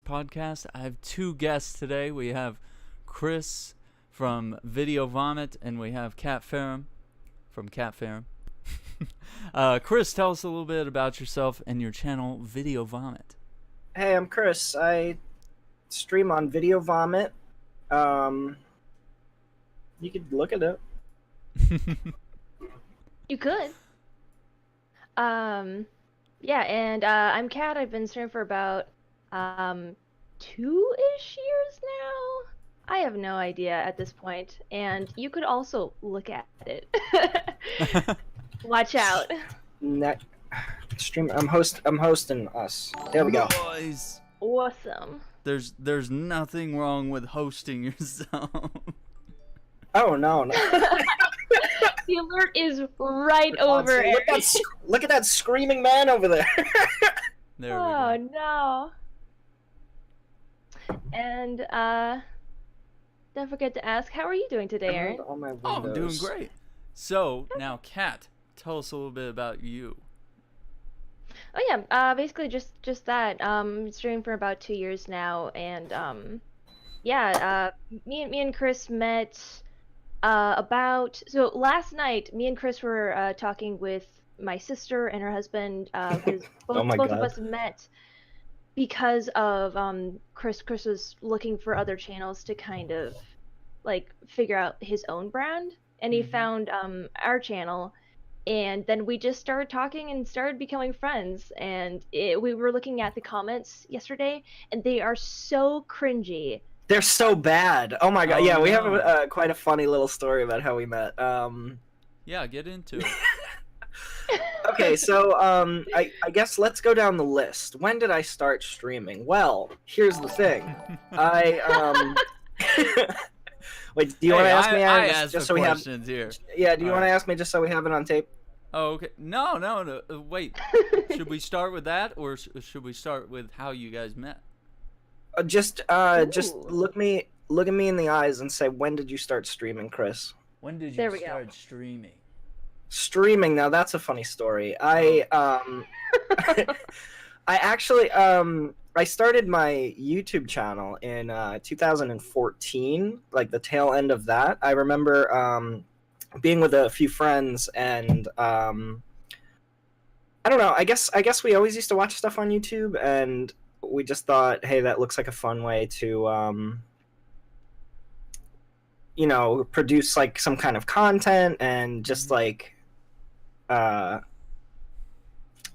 podcast. I have two guests today. We have Chris from VideoVomit, and we have KatFerrum from KatFerrum. Chris, tell us a little bit about yourself and your channel, VideoVomit. Hey, I'm Chris. I stream on VideoVomit. You could look it up. You could. Yeah, and I'm Kat. I've been streaming for about 2-ish years now. I have no idea at this point, and you could also look at it. Watch out. Stream. I'm hosting us. There we go. Boys, Awesome. there's nothing wrong with hosting yourself. Oh no. The alert is right over. Look at that screaming man over there. There we Oh go. no. And don't forget to ask, how are you doing today, Aaron? All my Oh, I'm doing windows. great. So now, Kat, tell us a little bit about you. Oh yeah, basically just that. Streaming for about 2 years now, and yeah, me and Chris met so last night. Me and Chris were talking with my sister and her husband, because Oh my both of God. us met because of Chris was looking for other channels to kind of like figure out his own brand, and he found our channel. And then we just started talking and started becoming friends. And we were looking at the comments yesterday, and they are so cringy. They're so bad. Oh my God. Oh, Yeah, we have no. quite a funny little story about how we met. Yeah, get into it. Okay, so I guess let's go down the list. When did I start streaming? Well, here's the thing. Wait, do you want to ask me? I Aaron, asked just the so we have. questions here. Yeah, do you All want to right. ask me just so we have it on tape? Oh, okay. No. Wait. Should we start with that, or should we start with how you guys met? Just Ooh. look at me in the eyes and say, when did you start streaming, Chris? When did you There we go. start streaming? Streaming. Now that's a funny story. I actually I started my YouTube channel in 2014, like the tail end of that. I remember being with a few friends, and I don't know. I guess we always used to watch stuff on YouTube, and we just thought, hey, that looks like a fun way to produce like some kind of content and just like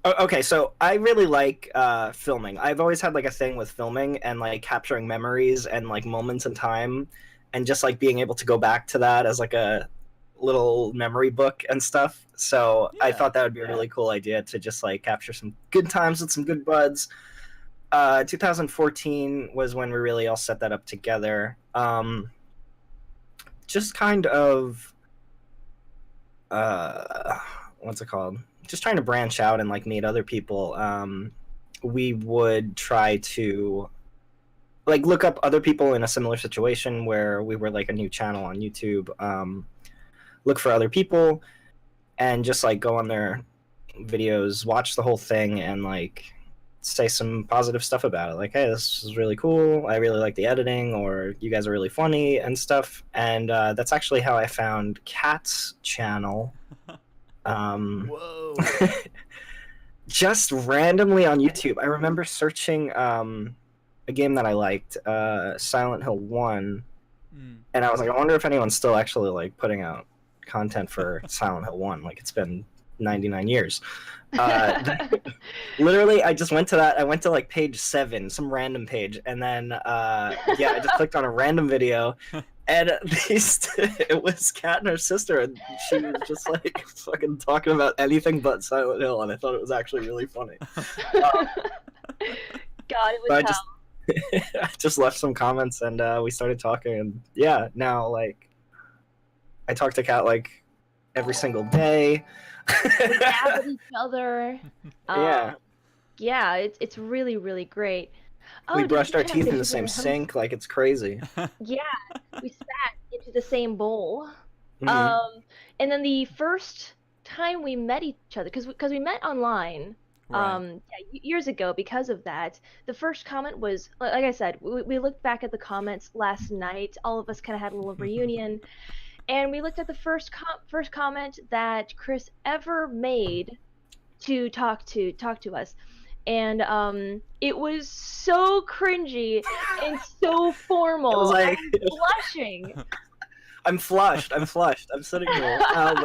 okay, so I really like filming. I've always had like a thing with filming and like capturing memories and like moments in time, and just like being able to go back to that as like a little memory book and stuff. So I Yeah. thought that would be a really cool idea to just like capture some good times with some good buds. 2014 was when we really all set that up together. Just kind of what's it called? Just trying to branch out and like meet other people. We would try to like look up other people in a similar situation where we were like a new channel on YouTube. Look for other people and just like go on their videos, watch the whole thing, and like say some positive stuff about it. Like, hey, this is really cool. I really like the editing, or you guys are really funny and stuff. And that's actually how I found Kat's channel. Whoa. Just randomly on YouTube. I remember searching a game that I liked, Silent Hill 1, and I was like, I wonder if anyone's still actually like putting out content for Silent Hill 1. Like, it's been 99 years. Literally, I just went to that. I went to like page 7, some random page, and then yeah, I just clicked on a random video, and it was Kat and her sister, and she was just like fucking talking about anything but Silent Hill, and I thought it was actually really funny. God, it So was I just left some comments, and we started talking, and yeah, now like I talk to Kat like every single day. we laugh at each other. Yeah. Yeah, it's really, really great. We did brushed you our have teeth in the pictures same of him? sink, like it's crazy. Yeah, we sat into the same bowl. Mhm. And then the first time we met each other, because we met online, Right. Years ago because of that. The first comment was, like I said, we looked back at the comments last night. All of us kind of had a little reunion, and we looked at the first comment that Chris ever made to talk to us, and it was so cringy and so It was formal. like, I'm blushing. I'm flushed. I'm flushed. I'm sitting here.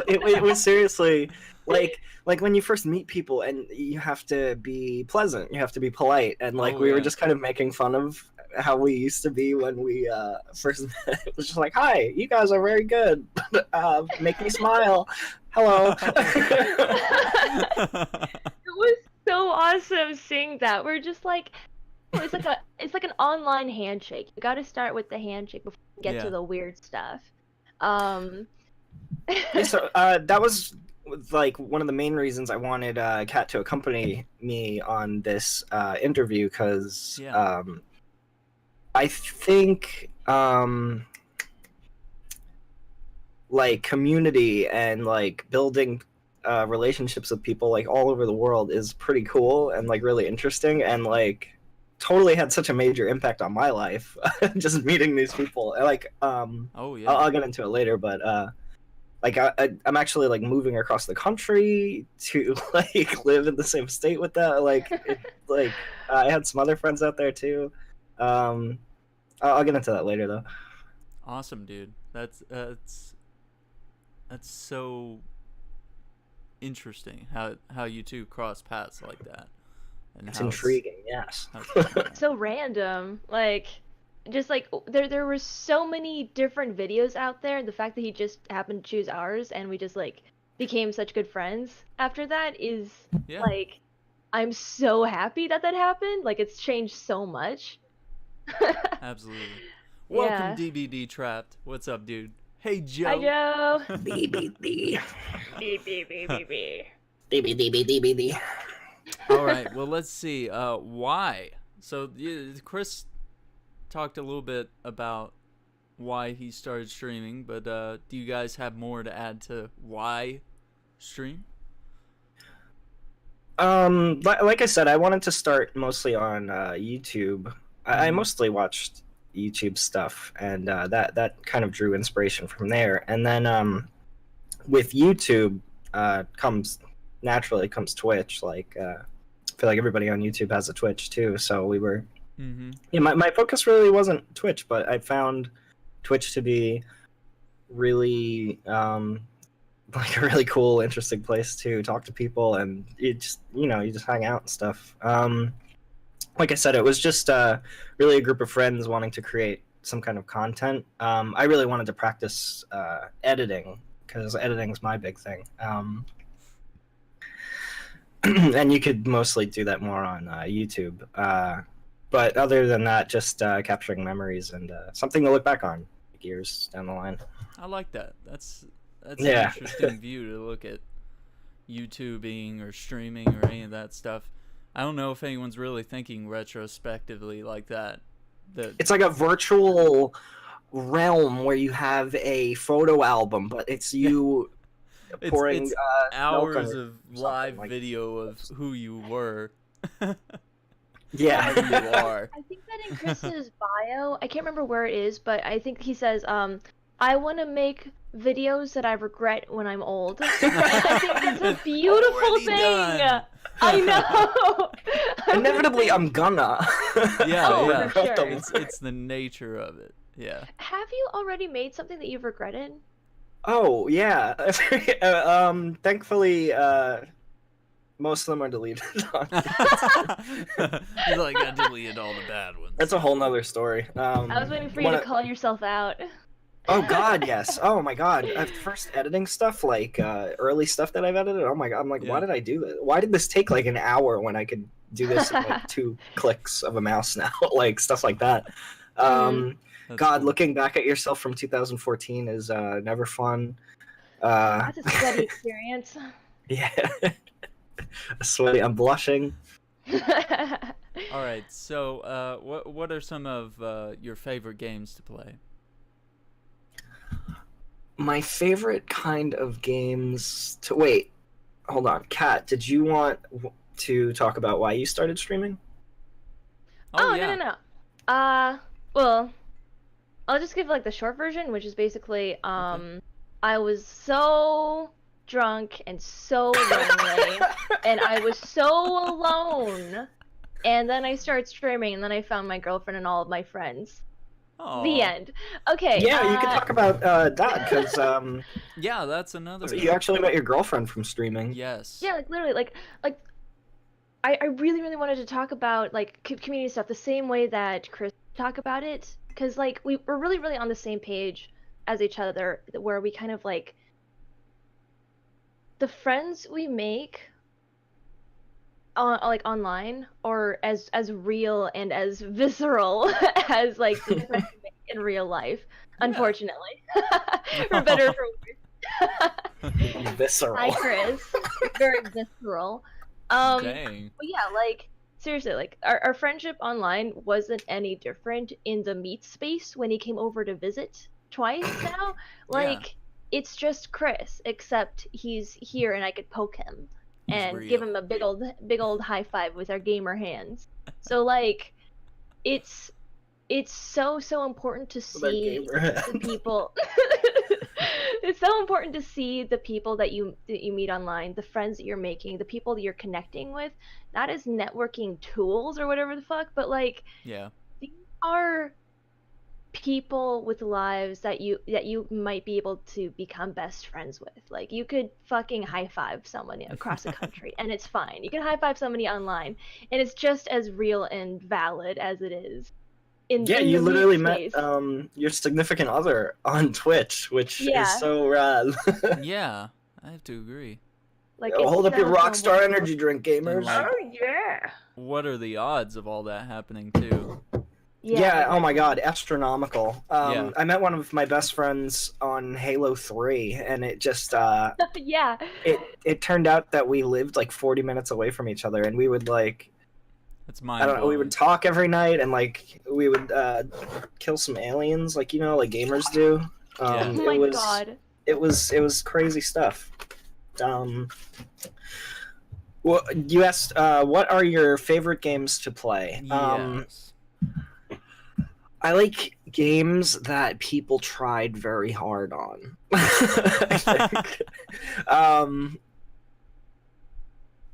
It was seriously like when you first meet people and you have to be pleasant, you have to be polite, and like Oh we were yeah. just kind of making fun of how we used to be when we first met. It was just like, hi, you guys are very good. Make me smile. Hello. It was so awesome seeing that. We're just like, oh, it's like an online handshake. You got to start with the handshake before you get Yeah. to the weird stuff. Um, Yeah, so that was like one of the main reasons I wanted Kat to accompany me on this interview, because Yeah. I think like community and like building relationships with people like all over the world is pretty cool and like really interesting, and like totally had such a major impact on my life just meeting these people. Like Oh yeah. I'll get into it later, but like I'm actually like moving across the country to like live in the same state with that. Like I had some other friends out there too. I'll get into that later though. Awesome, dude. That's so interesting how you two cross paths like that, and It's how intriguing, yes. how it's going on. so random. Like, just like there were so many different videos out there. The fact that he just happened to choose ours and we just like became such good friends after that is Yeah. like, I'm so happy that that happened. Like, it's changed so much. Absolutely. Yeah. Welcome, DBD Trapped. What's up, dude? Hey, Joe. Hi, Joe. DBD. BBBBB. DBD. All right. Well, let's see. Why? So, Chris talked a little bit about why he started streaming, but do you guys have more to add to why stream? Like I said, I wanted to start mostly on YouTube. I mostly watched YouTube stuff, and that kind of drew inspiration from there. And then with YouTube comes Twitch. Like I feel like everybody on YouTube has a Twitch too. So we were yeah. My focus really wasn't Twitch, but I found Twitch to be really like a really cool, interesting place to talk to people, and you just hang out and stuff. Like I said, it was just really a group of friends wanting to create some kind of content. I really wanted to practice editing, because editing is my big thing. And you could mostly do that more on YouTube. But other than that, just capturing memories and something to look back on years down the line. I like that. That's Yeah. an interesting view to look at YouTubing or streaming or any of that stuff. I don't know if anyone's really thinking retrospectively like that. It's like a virtual realm where you have a photo album, but it's you pouring it's milk hours on of something live like- video of who you were. Yeah. Who you are. I think that in Chris's bio, I can't remember where it is, but I think he says, I want to make videos that I regret when I'm old. And I think that's a beautiful Already thing. done. I know. Inevitably, I'm gonna. Yeah, Oh, yeah. for sure. It's the nature of it. Yeah. Have you already made something that you've regretted? Oh yeah. Thankfully, most of them are deleted. He's like, I deleted all the bad ones. That's a whole nother story. I was waiting for you to call yourself out. Oh God, yes. Oh my God. First editing stuff, like early stuff that I've edited. Oh my God, I'm like, Yeah. why did I do this? Why did this take like an hour when I could do this in like 2 clicks of a mouse now? Like stuff like that. That's God, cool. looking back at yourself from 2014 is never fun. That's a sweaty experience. Yeah. Sweaty. I'm blushing. All right. So, what are some of your favorite games to play? My favorite kind of games to wait. Hold on, Kat. Did you want to talk about why you started streaming? Oh, yeah. No. Well, I'll just give like the short version, which is basically I was so drunk and so lonely and I was so alone. And then I started streaming and then I found my girlfriend and all of my friends. Oh. The end. Okay. Yeah, you can talk about that because Yeah, that's another. you actually met your girlfriend from streaming. Yes. Yeah, like literally, like I really, really wanted to talk about like community stuff the same way that Chris talked about it, because like we're really, really on the same page as each other, where we kind of like the friends we make on like online are as real and as visceral as like the friends we make in real life, unfortunately. For better or for worse. Visceral. Hi, Chris. Very visceral. Dang. But yeah, like seriously, like our friendship online wasn't any different in the meet space when he came over to visit twice now. Like it's just Chris, except he's here and I could poke him and give him a big old high five with our gamer hands. So like it's so important to see the people. It's so important to see the people that you meet online, the friends that you're making, the people that you're connecting with, not as networking tools or whatever the fuck, but like these are people with lives that you might be able to become best friends with. Like you could fucking high five someone across the country and it's fine. You can high five somebody online and it's just as real and valid as it is. You literally met your significant other on Twitch, which is so rad. Yeah, I have to agree. Like, hold up your Rockstar energy drink, gamers. Like, oh yeah. What are the odds of all that happening too? Yeah, oh my god, astronomical. I met one of my best friends on Halo 3, and it just yeah. It turned out that we lived like 40 minutes away from each other, and we would like I don't know, we would talk every night, and like we would kill some aliens, like like gamers do. Oh my god. It was crazy stuff. Well, you asked what are your favorite games to play? Yes. I like games that people tried very hard on. I think.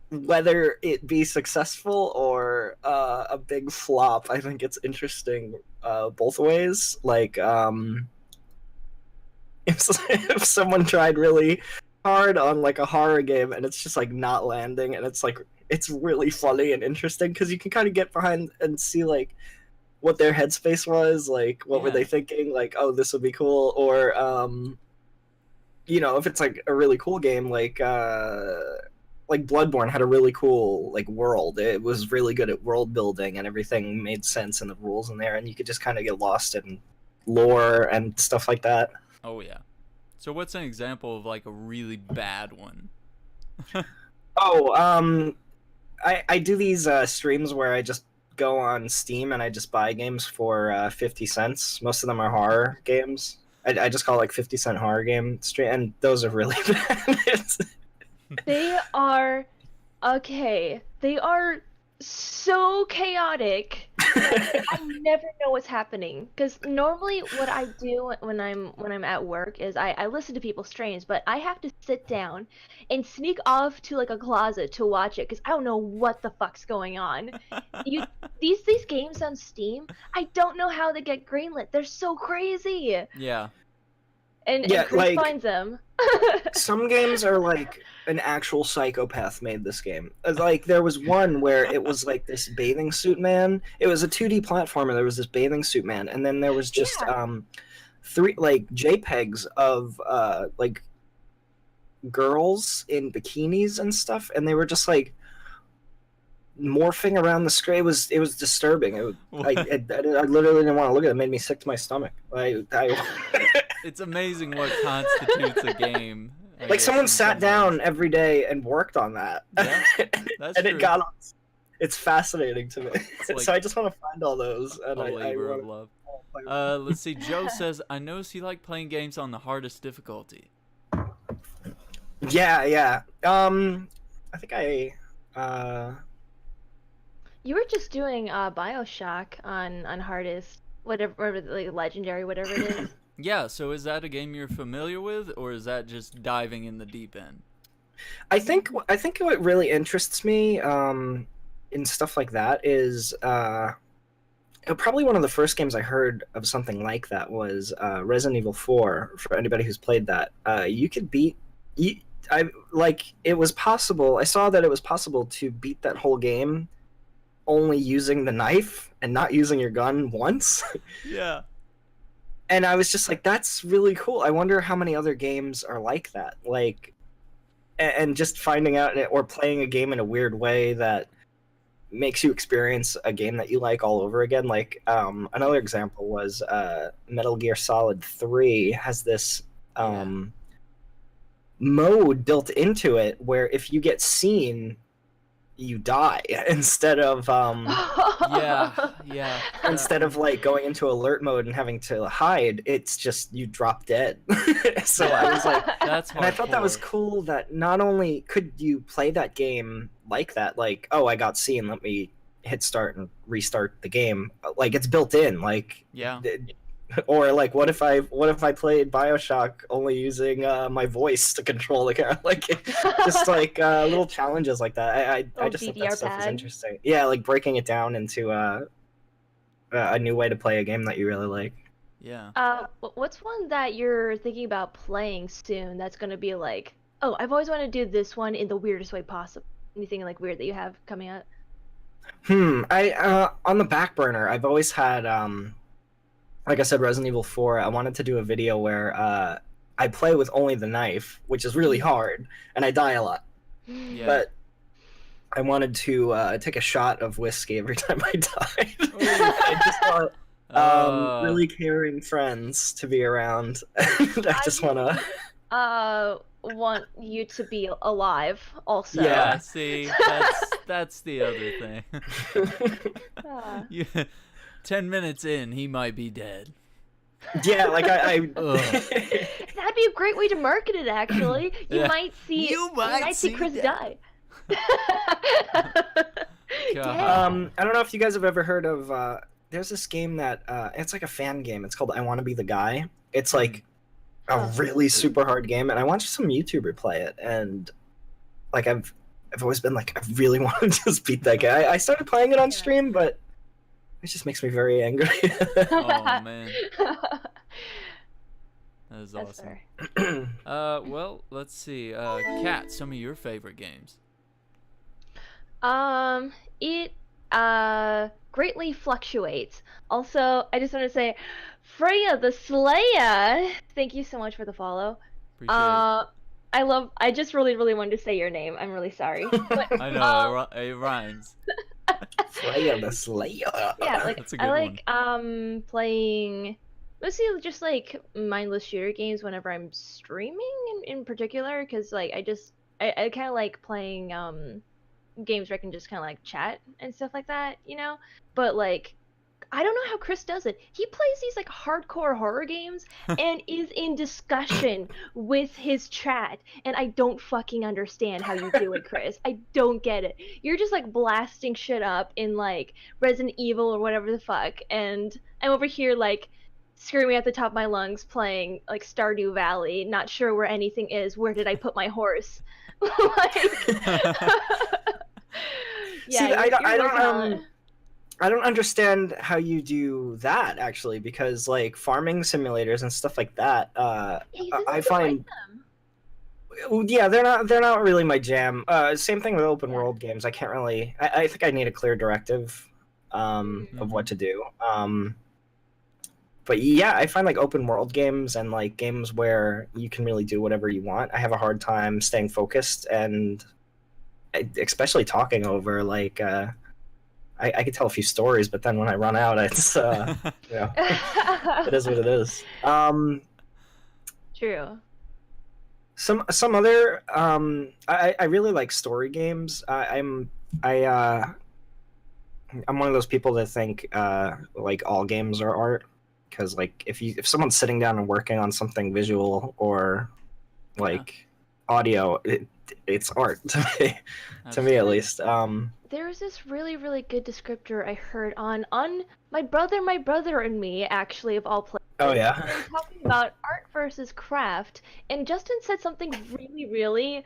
Whether it be successful or a big flop, I think it's interesting both ways. Like, if someone tried really hard on like a horror game and it's just like not landing, and it's like it's really funny and interesting because you can kind of get behind and see like what their headspace was, like what were they thinking, like, oh, this would be cool, or if it's like a really cool game, like Bloodborne had a really cool like world. It was really good at world building and everything made sense in the rules in there, and you could just kind of get lost in lore and stuff like that. Oh yeah. So what's an example of like a really bad one? I do these streams where I just go on Steam and I just buy games for 50 cents. Most of them are horror games. I just call it like 50-cent horror game stream, and those are really bad. They are They are so chaotic. I never know what's happening. Because normally, what I do when I'm at work is I listen to people's streams, but I have to sit down and sneak off to like a closet to watch it because I don't know what the fuck's going on. These games on Steam, I don't know how they get greenlit. They're so crazy. Yeah. And Chris finds them. Some games are like an actual psychopath made this game. Like there was one where it was like this bathing suit man. It was a 2D platformer. There was this bathing suit man, and then there was just 3 like JPEGs of like girls in bikinis and stuff, and they were just like morphing around the screen. It was disturbing. I literally didn't want to look at it. It made me sick to my stomach. It's amazing what constitutes a game. Like someone sat down every day and worked on that. Yeah, that's and true. it got on. It's fascinating to me. Like, so I just want to find all those. And a labor of love. Let's see. Joe says, I noticed you like playing games on the hardest difficulty. Yeah. I think I You were just doing BioShock on hardest, whatever, like legendary, whatever it is. Yeah, so is that a game you're familiar with, or is that just diving in the deep end? I think what really interests me in stuff like that is probably one of the first games I heard of something like that was Resident Evil 4. For anybody who's played that, you could beat. It was possible. I saw that it was possible to beat that whole game only using the knife and not using your gun once. Yeah. And I was just like, that's really cool. I wonder how many other games are like that. Like, and just finding out or playing a game in a weird way that makes you experience a game that you like all over again. Like, another example was Metal Gear Solid 3 has this mode built into it where if you get seen, you die instead of instead of like going into alert mode and having to hide. It's just you drop dead. So I was like, that's and I thought that was cool that not only could you play that game like that, like, oh, I got seen, let me hit start and restart the game, like it's built in, like, yeah. Or like, what if I played BioShock only using my voice to control the camera? Like, just like little challenges like that. I just think that stuff is interesting. Yeah, like breaking it down into a new way to play a game that you really like. Yeah. What's one that you're thinking about playing soon that's gonna be like, oh, I've always wanted to do this one in the weirdest way possible? Anything like weird that you have coming out? I on the back burner, I've always had like I said, Resident Evil 4, I wanted to do a video where I play with only the knife, which is really hard, and I die a lot. Yeah. But I wanted to take a shot of whiskey every time I died. I just want really caring friends to be around. I just want you to be alive also. Yeah, see, that's the other thing. 10 minutes in, he might be dead. Yeah, like I That'd be a great way to market it, actually. You might see Chris die. I don't know if you guys have ever heard of there's this game that it's like a fan game. It's called I Want to Be the Guy. It's like a really super hard game, and I watched some YouTuber play it, and like I've always been like, I really want to just beat that guy. I started playing it on stream, but it just makes me very angry. Oh man, that is awesome. Well, let's see. Kat, some of your favorite games. It greatly fluctuates. Also, I just want to say, Freya the Slayer, thank you so much for the follow. Appreciate it. I just really wanted to say your name. I'm really sorry. But, I know, it rhymes. Freya the Slayer. Yeah, like That's a good I like playing mostly just like mindless shooter games whenever I'm streaming in particular, because like I kind of like playing games where I can just kind of like chat and stuff like that, you know? But like, I don't know how Chris does it. He plays these like hardcore horror games and is in discussion with his chat, and I don't fucking understand how you do it, Chris. I don't get it. You're just like blasting shit up in like Resident Evil or whatever the fuck, and I'm over here like screaming at the top of my lungs playing like Stardew Valley, not sure where anything is. Where did I put my horse? Yeah, see, I don't understand how you do that, actually, because like farming simulators and stuff like that, I find yeah, they're not really my jam. Same thing with open world games. I can't really. I think I need a clear directive of what to do. But yeah, I find like open world games and like games where you can really do whatever you want, I have a hard time staying focused, and especially talking over like I could tell a few stories, but then when I run out, it's you know, it is what it is. True. Some other I really like story games. I'm one of those people that think like all games are art, because like if someone's sitting down and working on something visual or like audio, it's art to me at least. There was this really, really good descriptor I heard on my brother and me, actually, of all places. Oh yeah. They were talking about art versus craft, and Justin said something really, really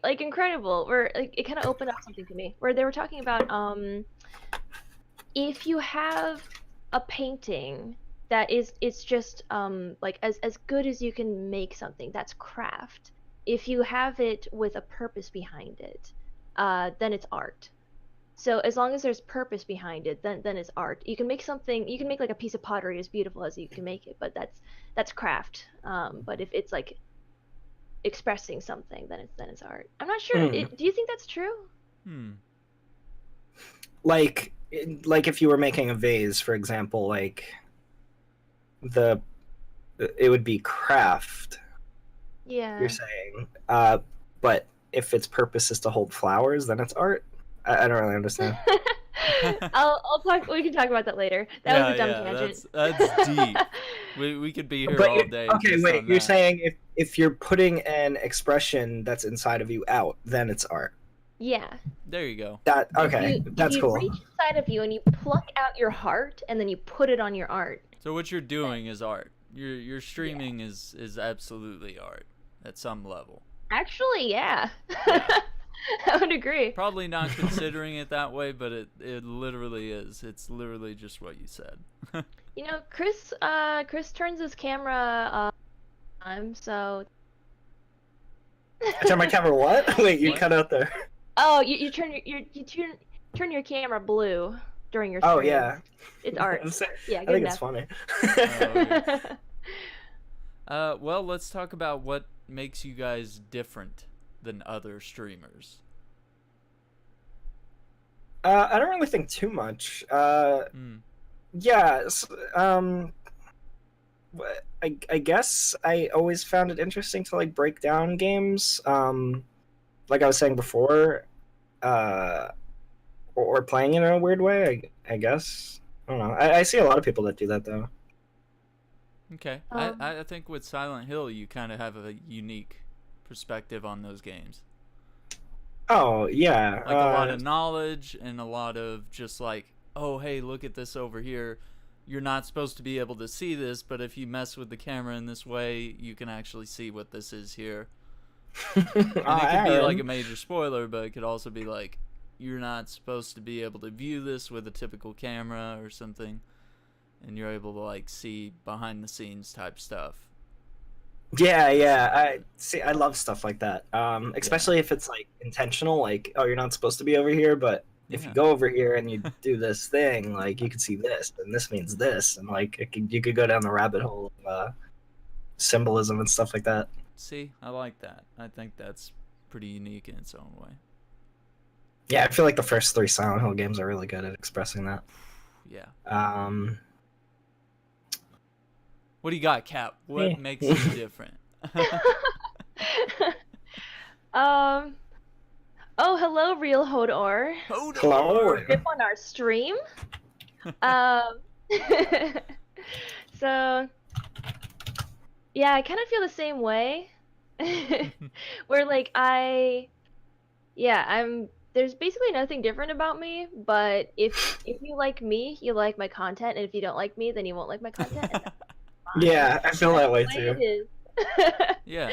like incredible, where like it kind of opened up something to me, where they were talking about if you have a painting that is it's just like as good as you can make something, that's craft. If you have it with a purpose behind it, then it's art. So as long as there's purpose behind it, then it's art. You can make something. You can make like a piece of pottery as beautiful as you can make it, but that's craft. But if it's like expressing something, then it's art. I'm not sure. Hmm. Do you think that's true? Like if you were making a vase, for example, like it would be craft. Yeah. You're saying, but if its purpose is to hold flowers, then it's art. I don't really understand. I'll talk. We can talk about that later. That was a dumb tangent. That's deep. We could be here all day. Okay, wait. You're saying if you're putting an expression that's inside of you out, then it's art. Yeah. There you go. That's cool. You reach inside of you and you pluck out your heart and then you put it on your art. So what you're doing is art. Your streaming is absolutely art at some level. Actually, yeah. I would agree. Probably not considering it that way, but it literally is. It's literally just what you said. You know, Chris turns his camera so I turn my camera what? Wait, you cut out there. Oh, you turn your camera blue during your stream. Oh yeah. It's art. Yeah, I good think enough. it's funny. Well, let's talk about what makes you guys different than other streamers. I don't really think too much. Yeah, I guess I always found it interesting to like break down games. Like I was saying before, or playing it in a weird way. I guess I don't know. I see a lot of people that do that though. Okay, I think with Silent Hill you kind of have a unique perspective on those games. Oh yeah, like a lot of knowledge and a lot of just like, oh hey, look at this over here. You're not supposed to be able to see this, but if you mess with the camera in this way, you can actually see what this is here. And it could be like a major spoiler, but it could also be like, you're not supposed to be able to view this with a typical camera or something, and you're able to like see behind the scenes type stuff. Yeah. I love stuff like that. Especially if it's like intentional, like, oh, you're not supposed to be over here, but if you go over here and you do this thing, like you can see this, and this means this, and like you could go down the rabbit hole of symbolism and stuff like that. See, I like that. I think that's pretty unique in its own way. Yeah, I feel like the first 3 Silent Hill games are really good at expressing that. Yeah. What do you got, Kat? What makes you different? Oh, hello, Real Hodor. Hello. Grip on our stream. So, yeah, I kind of feel the same way. Where like there's basically nothing different about me, but if you like me, you like my content, and if you don't like me, then you won't like my content. And yeah, I feel that way too. Yeah.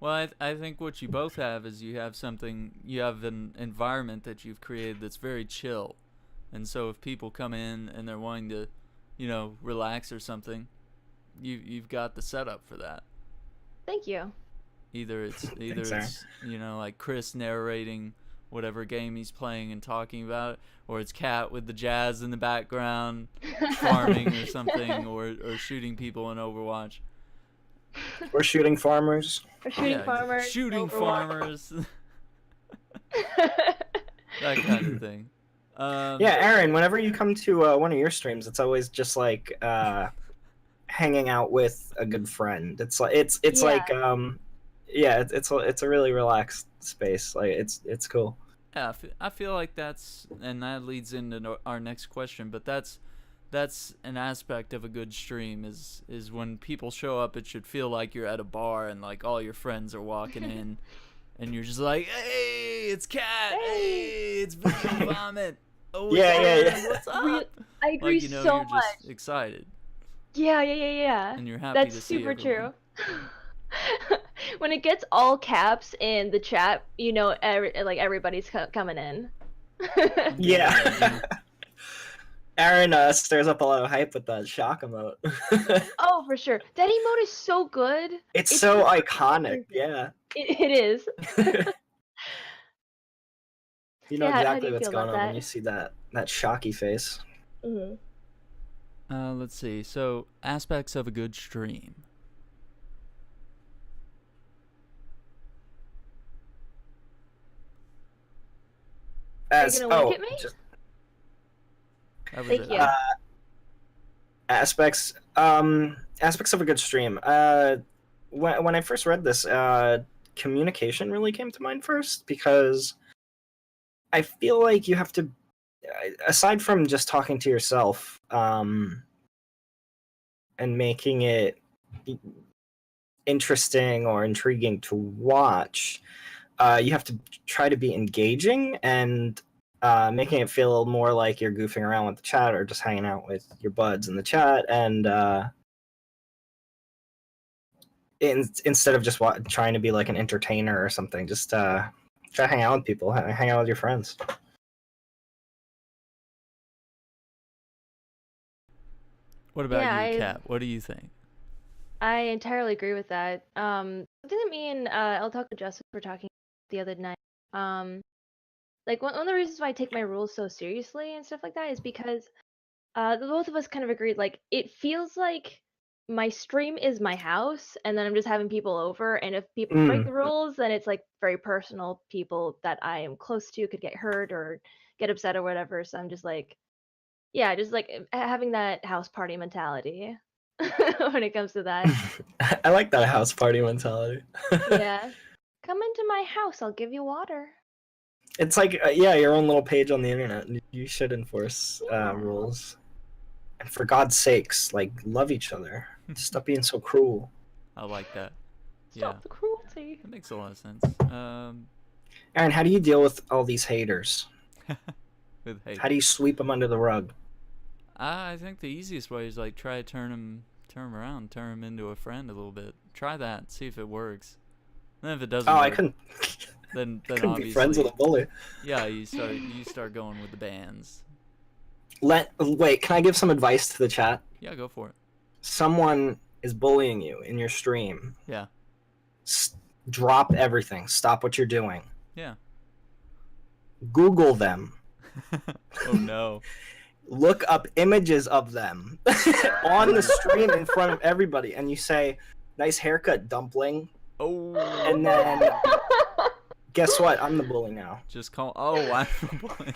Well, I think what you both have is you have an environment that you've created that's very chill. And so if people come in and they're wanting to, relax or something, you've got the setup for that. Thank you. Either it's like Chris narrating whatever game he's playing and talking about it, or it's Kat with the jazz in the background farming or something, or shooting people in Overwatch. Or shooting farmers. Or shooting farmers. Shooting farmers. That kind of thing. Yeah, Aaron, whenever you come to one of your streams, it's always just like hanging out with a good friend. It's like it's a really relaxed space. Like it's cool. Yeah, I feel like that leads into our next question, but that's that's an aspect of a good stream is when people show up, it should feel like you're at a bar and like all your friends are walking in and you're just like, hey, it's Kat, hey, it's VideoVomit. Oh, Yeah, Aaron, what's up? I agree Like, you know, so you're much. just excited Yeah. and you're happy That's to see super everyone. true. When it gets all caps in the chat, you know, like everybody's coming in. Yeah. Aaron stirs up a lot of hype with that shock emote. Oh, for sure. That emote is so good. It's so just iconic. Yeah. It is. You know Yeah, how do exactly you what's feel going about on that? when you see that shocky face. Hmm. Let's see. So, aspects of a good stream. Are you gonna wink at me? That was Thank it. you. Aspects of a good stream. When I first read this, communication really came to mind first, because I feel like you have to, aside from just talking to yourself, and making it interesting or intriguing to watch, you have to try to be engaging and making it feel more like you're goofing around with the chat or just hanging out with your buds in the chat, and instead of just trying to be like an entertainer or something, just try to hang out with people, hang out with your friends. What about Yeah, you, Kat? What do you think? I entirely agree with that. Something that me and I'll talk to Justin were talking the other night. Like one of the reasons why I take my rules so seriously and stuff like that is because the both of us kind of agreed, like, it feels like my stream is my house and then I'm just having people over, and if people break the rules, then it's like very personal. People that I am close to could get hurt or get upset or whatever. So I'm just like, yeah, just like having that house party mentality when it comes to that. I like that house party mentality. Yeah. Come into my house, I'll give you water. It's like, yeah, your own little page on the internet. You should enforce Yeah. rules. And for God's sakes, like, love each other. Stop being so cruel. I like that. Stop the cruelty. That makes a lot of sense. Aaron, how do you deal with all these haters? With hate. How do you sweep them under the rug? I think the easiest way is like try to turn him around, turn him into a friend a little bit. Try that, see if it works. And if it doesn't work, I couldn't. then couldn't obviously be friends with a bully. Yeah, you start going with the bans. Wait, can I give some advice to the chat? Yeah, go for it. Someone is bullying you in your stream. Yeah. Drop everything. Stop what you're doing. Yeah. Google them. Oh no. Look up images of them on the stream in front of everybody, and you say, "Nice haircut, dumpling." Oh. And then guess what? I'm the bully now. Just call. Oh, I'm the bully.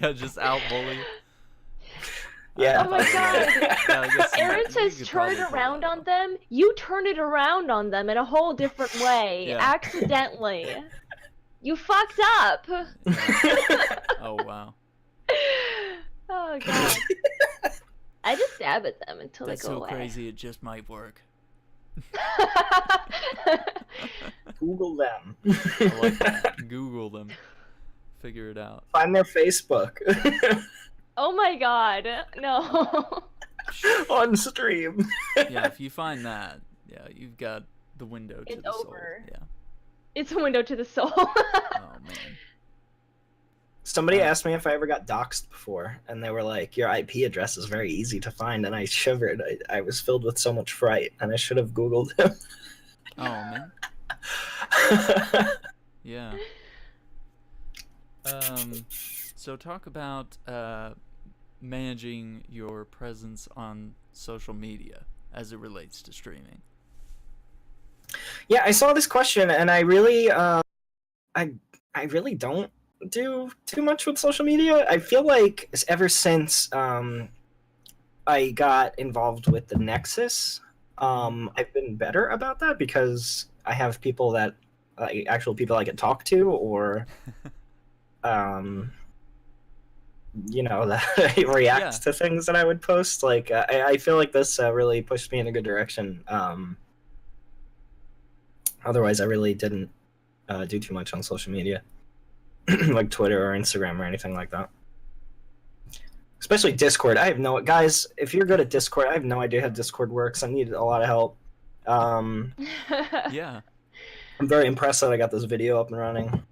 Yeah, just out bully. Yeah. Oh my god. Yeah, Aaron says turn it around on them. You turn it around on them in a whole different way. Yeah. Accidentally. You fucked up. Oh wow. Oh god. I just stab at them until That's they go so away. crazy. It just might work. Google them. I like that. Google them. Figure it out. Find their Facebook. Oh my god. No. On stream. Yeah, if you find that, yeah, you've got the window to It's the over. soul. Yeah. It's a window to the soul. Oh man. Somebody asked me if I ever got doxxed before, and they were like, "Your IP address is very easy to find," and I shivered. I was filled with so much fright, and I should have Googled him. Oh man. Yeah. So talk about managing your presence on social media as it relates to streaming. Yeah, I saw this question, and I really, I really don't do too much with social media. I feel like ever since I got involved with the Nexus, I've been better about that because I have people that, like, actual people I can talk to, or that reacts to things that I would post. Like, I feel like this really pushed me in a good direction. Otherwise, I really didn't do too much on social media, like Twitter or Instagram or anything like that. Especially Discord. Guys, if you're good at Discord, I have no idea how Discord works. I need a lot of help. Yeah. I'm very impressed that I got this video up and running.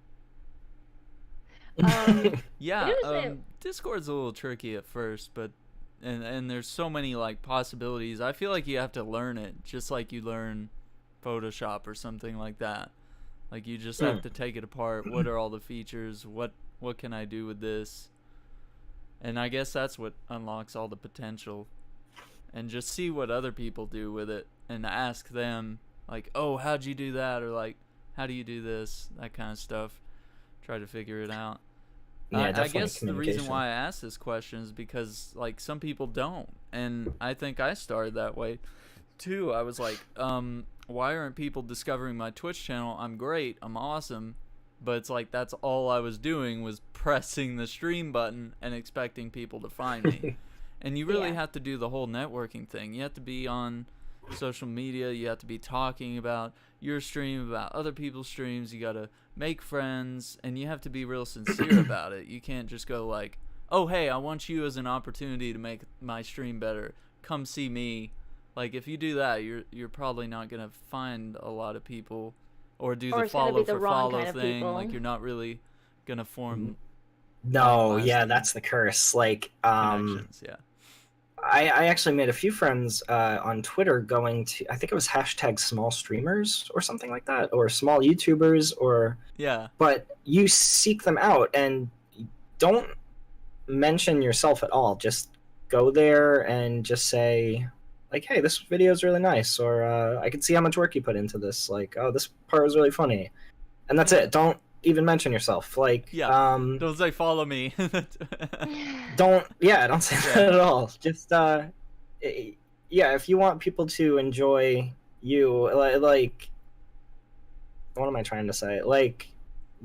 Yeah, Discord's a little tricky at first, but and there's so many like possibilities. I feel like you have to learn it, just like you learn Photoshop or something like that. Like you just have to take it apart. What are all the features? What can I do with this? And I guess that's what unlocks all the potential. And just see what other people do with it and ask them like, "Oh, how'd you do that?" or like, "How do you do this?" That kind of stuff. Try to figure it out. Yeah, I guess the reason why I asked this question is because like some people don't, and I think I started that way too. I was like, why aren't people discovering my Twitch channel? I'm great, I'm awesome, but it's like that's all I was doing was pressing the stream button and expecting people to find me. And you really have to do the whole networking thing. You have to be on social media, you have to be talking about your stream, about other people's streams, you gotta make friends, and you have to be real sincere about it. You can't just go like, "Oh hey, I want you as an opportunity to make my stream better, come see me." Like if you do that, you're probably not gonna find a lot of people, or do the follow for follow thing. Like you're not really gonna form that's the curse. Like connections. I actually made a few friends on Twitter going to, I think it was hashtag small streamers or something like that, or small YouTubers, or but you seek them out and don't mention yourself at all. Just go there and just say like, "Hey, this video is really nice," or "I can see how much work you put into this," like, "Oh, this part was really funny," and that's it. Don't even mention yourself. Like, don't say follow me. don't say that at all. Just if you want people to enjoy you, like what am I trying to say? Like,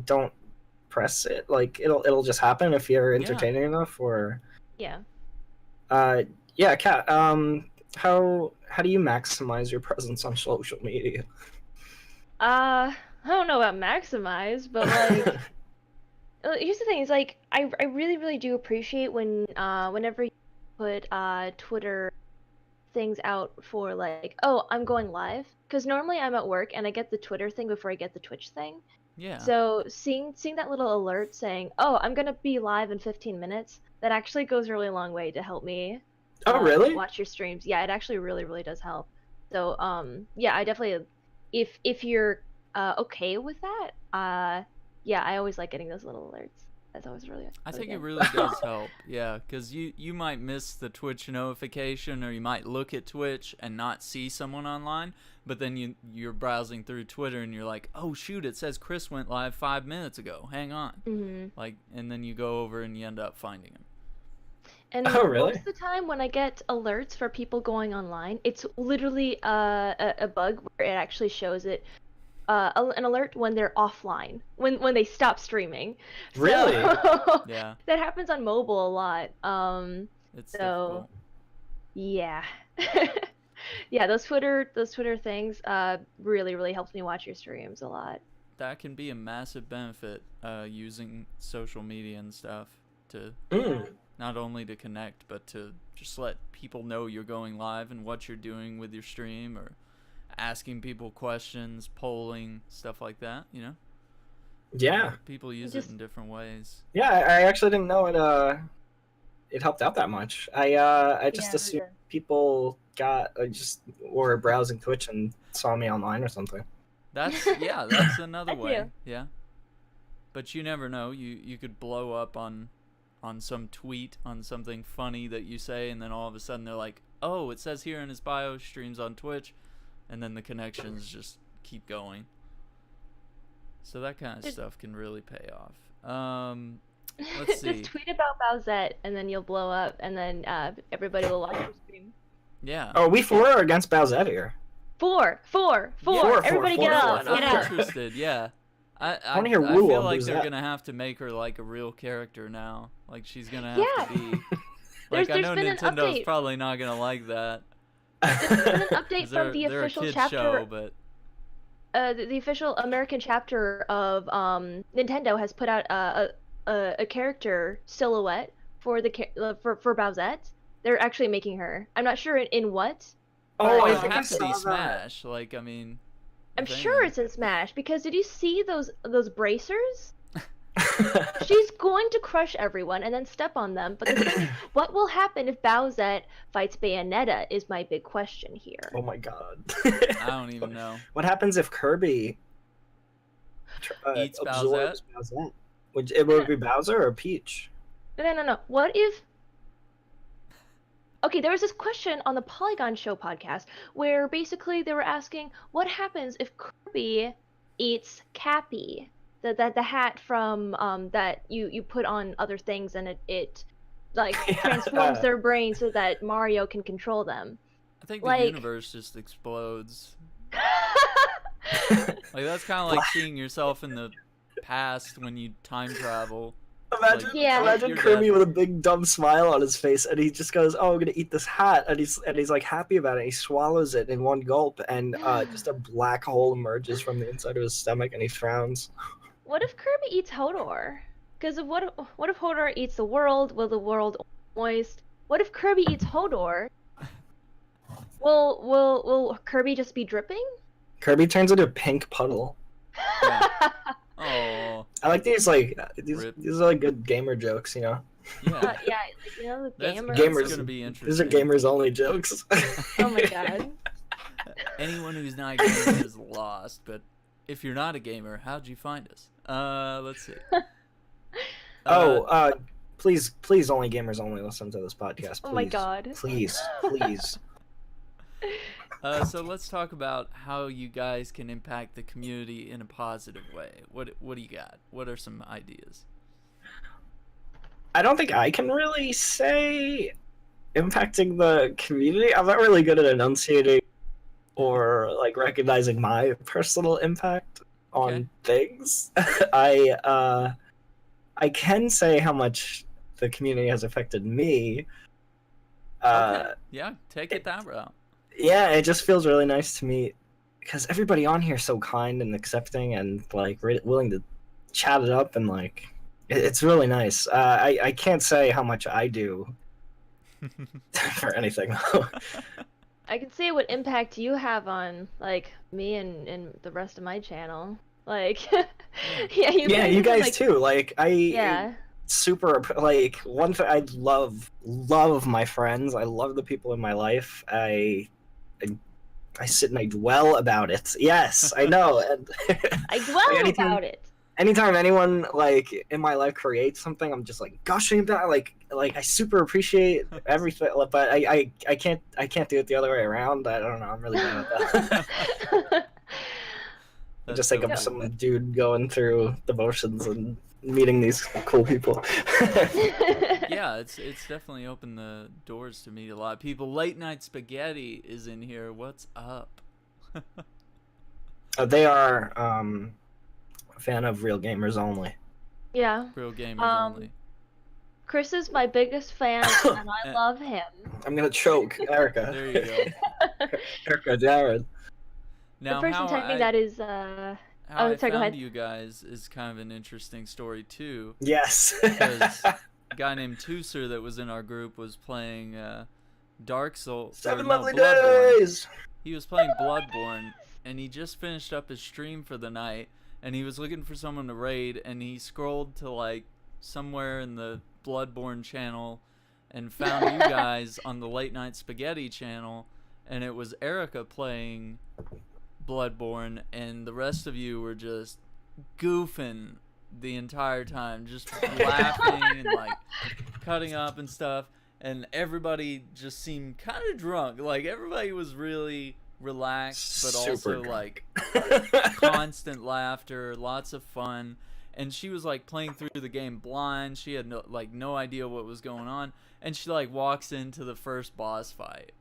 don't press it. Like it'll just happen if you're entertaining enough. Or Kat, how do you maximize your presence on social media? I don't know about maximize, but like, here's the thing: is like I really really do appreciate when whenever you put Twitter things out for like, "Oh, I'm going live," because normally I'm at work and I get the Twitter thing before I get the Twitch thing. Yeah. So seeing that little alert saying, "Oh, I'm gonna be live in 15 minutes," that actually goes a really long way to help me. Oh, really? Watch your streams. Yeah, it actually really really does help. So I definitely, if you're okay with that, I always like getting those little alerts. That's always really I think it really does help. Yeah, because you might miss the Twitch notification, or you might look at Twitch and not see someone online, but then you're browsing through Twitter and you're like, "Oh shoot, it says Chris went live 5 minutes ago. Hang on." Like, and then you go over and you end up finding him. And most of the time when I get alerts for people going online, it's literally a bug where it actually shows it an alert when they're offline, when they stop streaming. Really? Yeah. That happens on mobile a lot. It's difficult. Yeah. Yeah, those Twitter things really really helps me watch your streams a lot. That can be a massive benefit, using social media and stuff to not only to connect, but to just let people know you're going live and what you're doing with your stream, or asking people questions, polling, stuff like that, you know? Yeah. People use it in different ways. Yeah, I actually didn't know it helped out that much. I just assumed people were browsing Twitch and saw me online or something. That's another way. Yeah. But you never know. You could blow up on some tweet, on something funny that you say, and then all of a sudden they're like, "Oh, it says here in his bio, streams on Twitch," and then the connections just keep going. So that kind of stuff can really pay off. Let's see. Just tweet about Bowsette, and then you'll blow up, and then everybody will watch your stream. Yeah. Oh, we for or against Bowsette here? Four. Yeah, Everybody get up. I'm interested. Yeah. I wanna hear I Woo feel on like Who's they're That? gonna have to make her like a real character now. Like she's gonna have Yeah. to be. Like I There's know been an Nintendo's update. probably not gonna like that. There's been an 'Cause update from the they're a official kids chapter. show, but The official American chapter of Nintendo has put out a character silhouette for for Bowsette. They're actually making her. I'm not sure in what. Oh, well, I it think I has to saw be that. Smash. Like I mean, I'm if sure anything. it's in Smash because did you see those bracers? She's going to crush everyone and then step on them. But the thing is, what will happen if Bowsette fights Bayonetta is my big question here. Oh my god. I don't even know. What happens if Kirby Eats absorbs Bowsette? Bowsette? Would it be Bowser or Peach? No. What if? Okay, there was this question on the Polygon Show podcast where basically they were asking what happens if Kirby eats Cappy, the hat from that you put on other things and it like transforms their brain so that Mario can control them. I think the Like- universe just explodes. Like that's kind of like seeing yourself in the past when you time travel. Imagine, Like, Yeah. imagine you're Kirby dead. with a big dumb smile on his face, and he just goes, "Oh, I'm gonna eat this hat," and he's like happy about it. He swallows it in one gulp, and just a black hole emerges from the inside of his stomach, and he frowns. What if Kirby eats Hodor? Because what if Hodor eats the world? Will the world moist? What if Kirby eats Hodor? Will Kirby just be dripping? Kirby turns into a pink puddle. Oh, I like these Rip. these are like good gamer jokes, you know. yeah. Yeah, like, you know, the That's, gamers. Gamers- that's gonna be interesting. These are gamers only jokes. Oh my god. Anyone who's not a gamer is lost. But if you're not a gamer, how'd you find us? Let's see. Please, only gamers only listen to this podcast. Please. Oh my god. Please. So let's talk about how you guys can impact the community in a positive way. What do you got? What are some ideas? I don't think I can really say impacting the community. I'm not really good at enunciating or like recognizing my personal impact on Okay. things. I can say how much the community has affected me. Okay. Yeah, take it that route. Yeah, it just feels really nice to me because everybody on here is so kind and accepting and like willing to chat it up, and like it's really nice. I can't say how much I do for anything though. I can see what impact you have on like me and the rest of my channel. Like, yeah, Yeah, you guys like, too. Like Yeah. super like one thing I love my friends. I love the people in my life. I sit and I dwell about it. Yes, I know. And I dwell anytime- about it. anytime anyone like in my life creates something, I'm just like gushing about it. Like I super appreciate everything, but I can't do it the other way around. I don't know. I'm really bad at that. I That's just think so of cool. some dude going through the motions and meeting these cool people. Yeah, it's definitely opened the doors to meet a lot of people. Late Night Spaghetti is in here. What's up? They are a fan of Real Gamers Only. Yeah. Real gamers only. Chris is my biggest fan, and I love him. I'm gonna choke, Erica. There you go. Erica, Jared. Now, The person how typing I, that is how oh, I sorry, go found ahead. you guys is kind of an interesting story too. Yes. Because a guy named Tooser that was in our group was playing Dark Souls. Seven or no, lovely Bloodborne. days. He was playing Bloodborne, and he just finished up his stream for the night, and he was looking for someone to raid, and he scrolled to like somewhere in the Bloodborne channel and found you guys on the Late Night Spaghetti channel, and it was Erica playing Bloodborne, and the rest of you were just goofing the entire time, just laughing and like cutting up and stuff, and everybody just seemed kind of drunk. Like everybody was really relaxed, but Super also drunk. like constant laughter, lots of fun. And she was like playing through the game blind. She had no idea what was going on, and she like walks into the first boss fight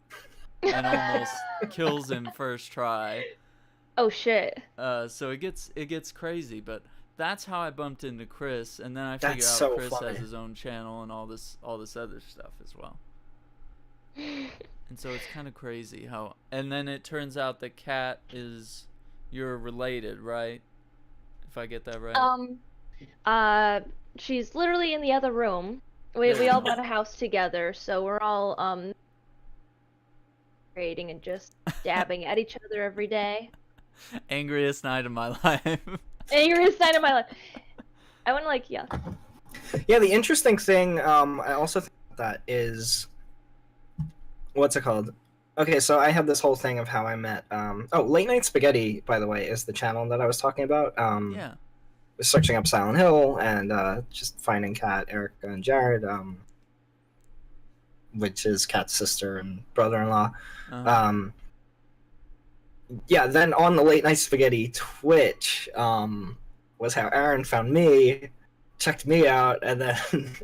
and almost kills him first try. Oh shit. So it gets crazy, but that's how I bumped into Chris, and then I That's figured out so Chris funny. has his own channel and all this other stuff as well. And so it's kind of crazy how, and then it turns out that Kat is, you're related, right? If I get that right. She's literally in the other room. We all bought a house together, so we're all creating and just dabbing at each other every day. Angriest night of my life. Angriest night of my life. I want to yeah. Yeah, the interesting thing, I also think that is, what's it called? Okay, so I have this whole thing of how I met. Late Night Spaghetti, by the way, is the channel that I was talking about. Yeah. Was searching up Silent Hill and just finding Kat, Erica, and Jared, which is Kat's sister and brother-in-law. Yeah, then on the Late Night Spaghetti Twitch was how Aaron found me, checked me out, and then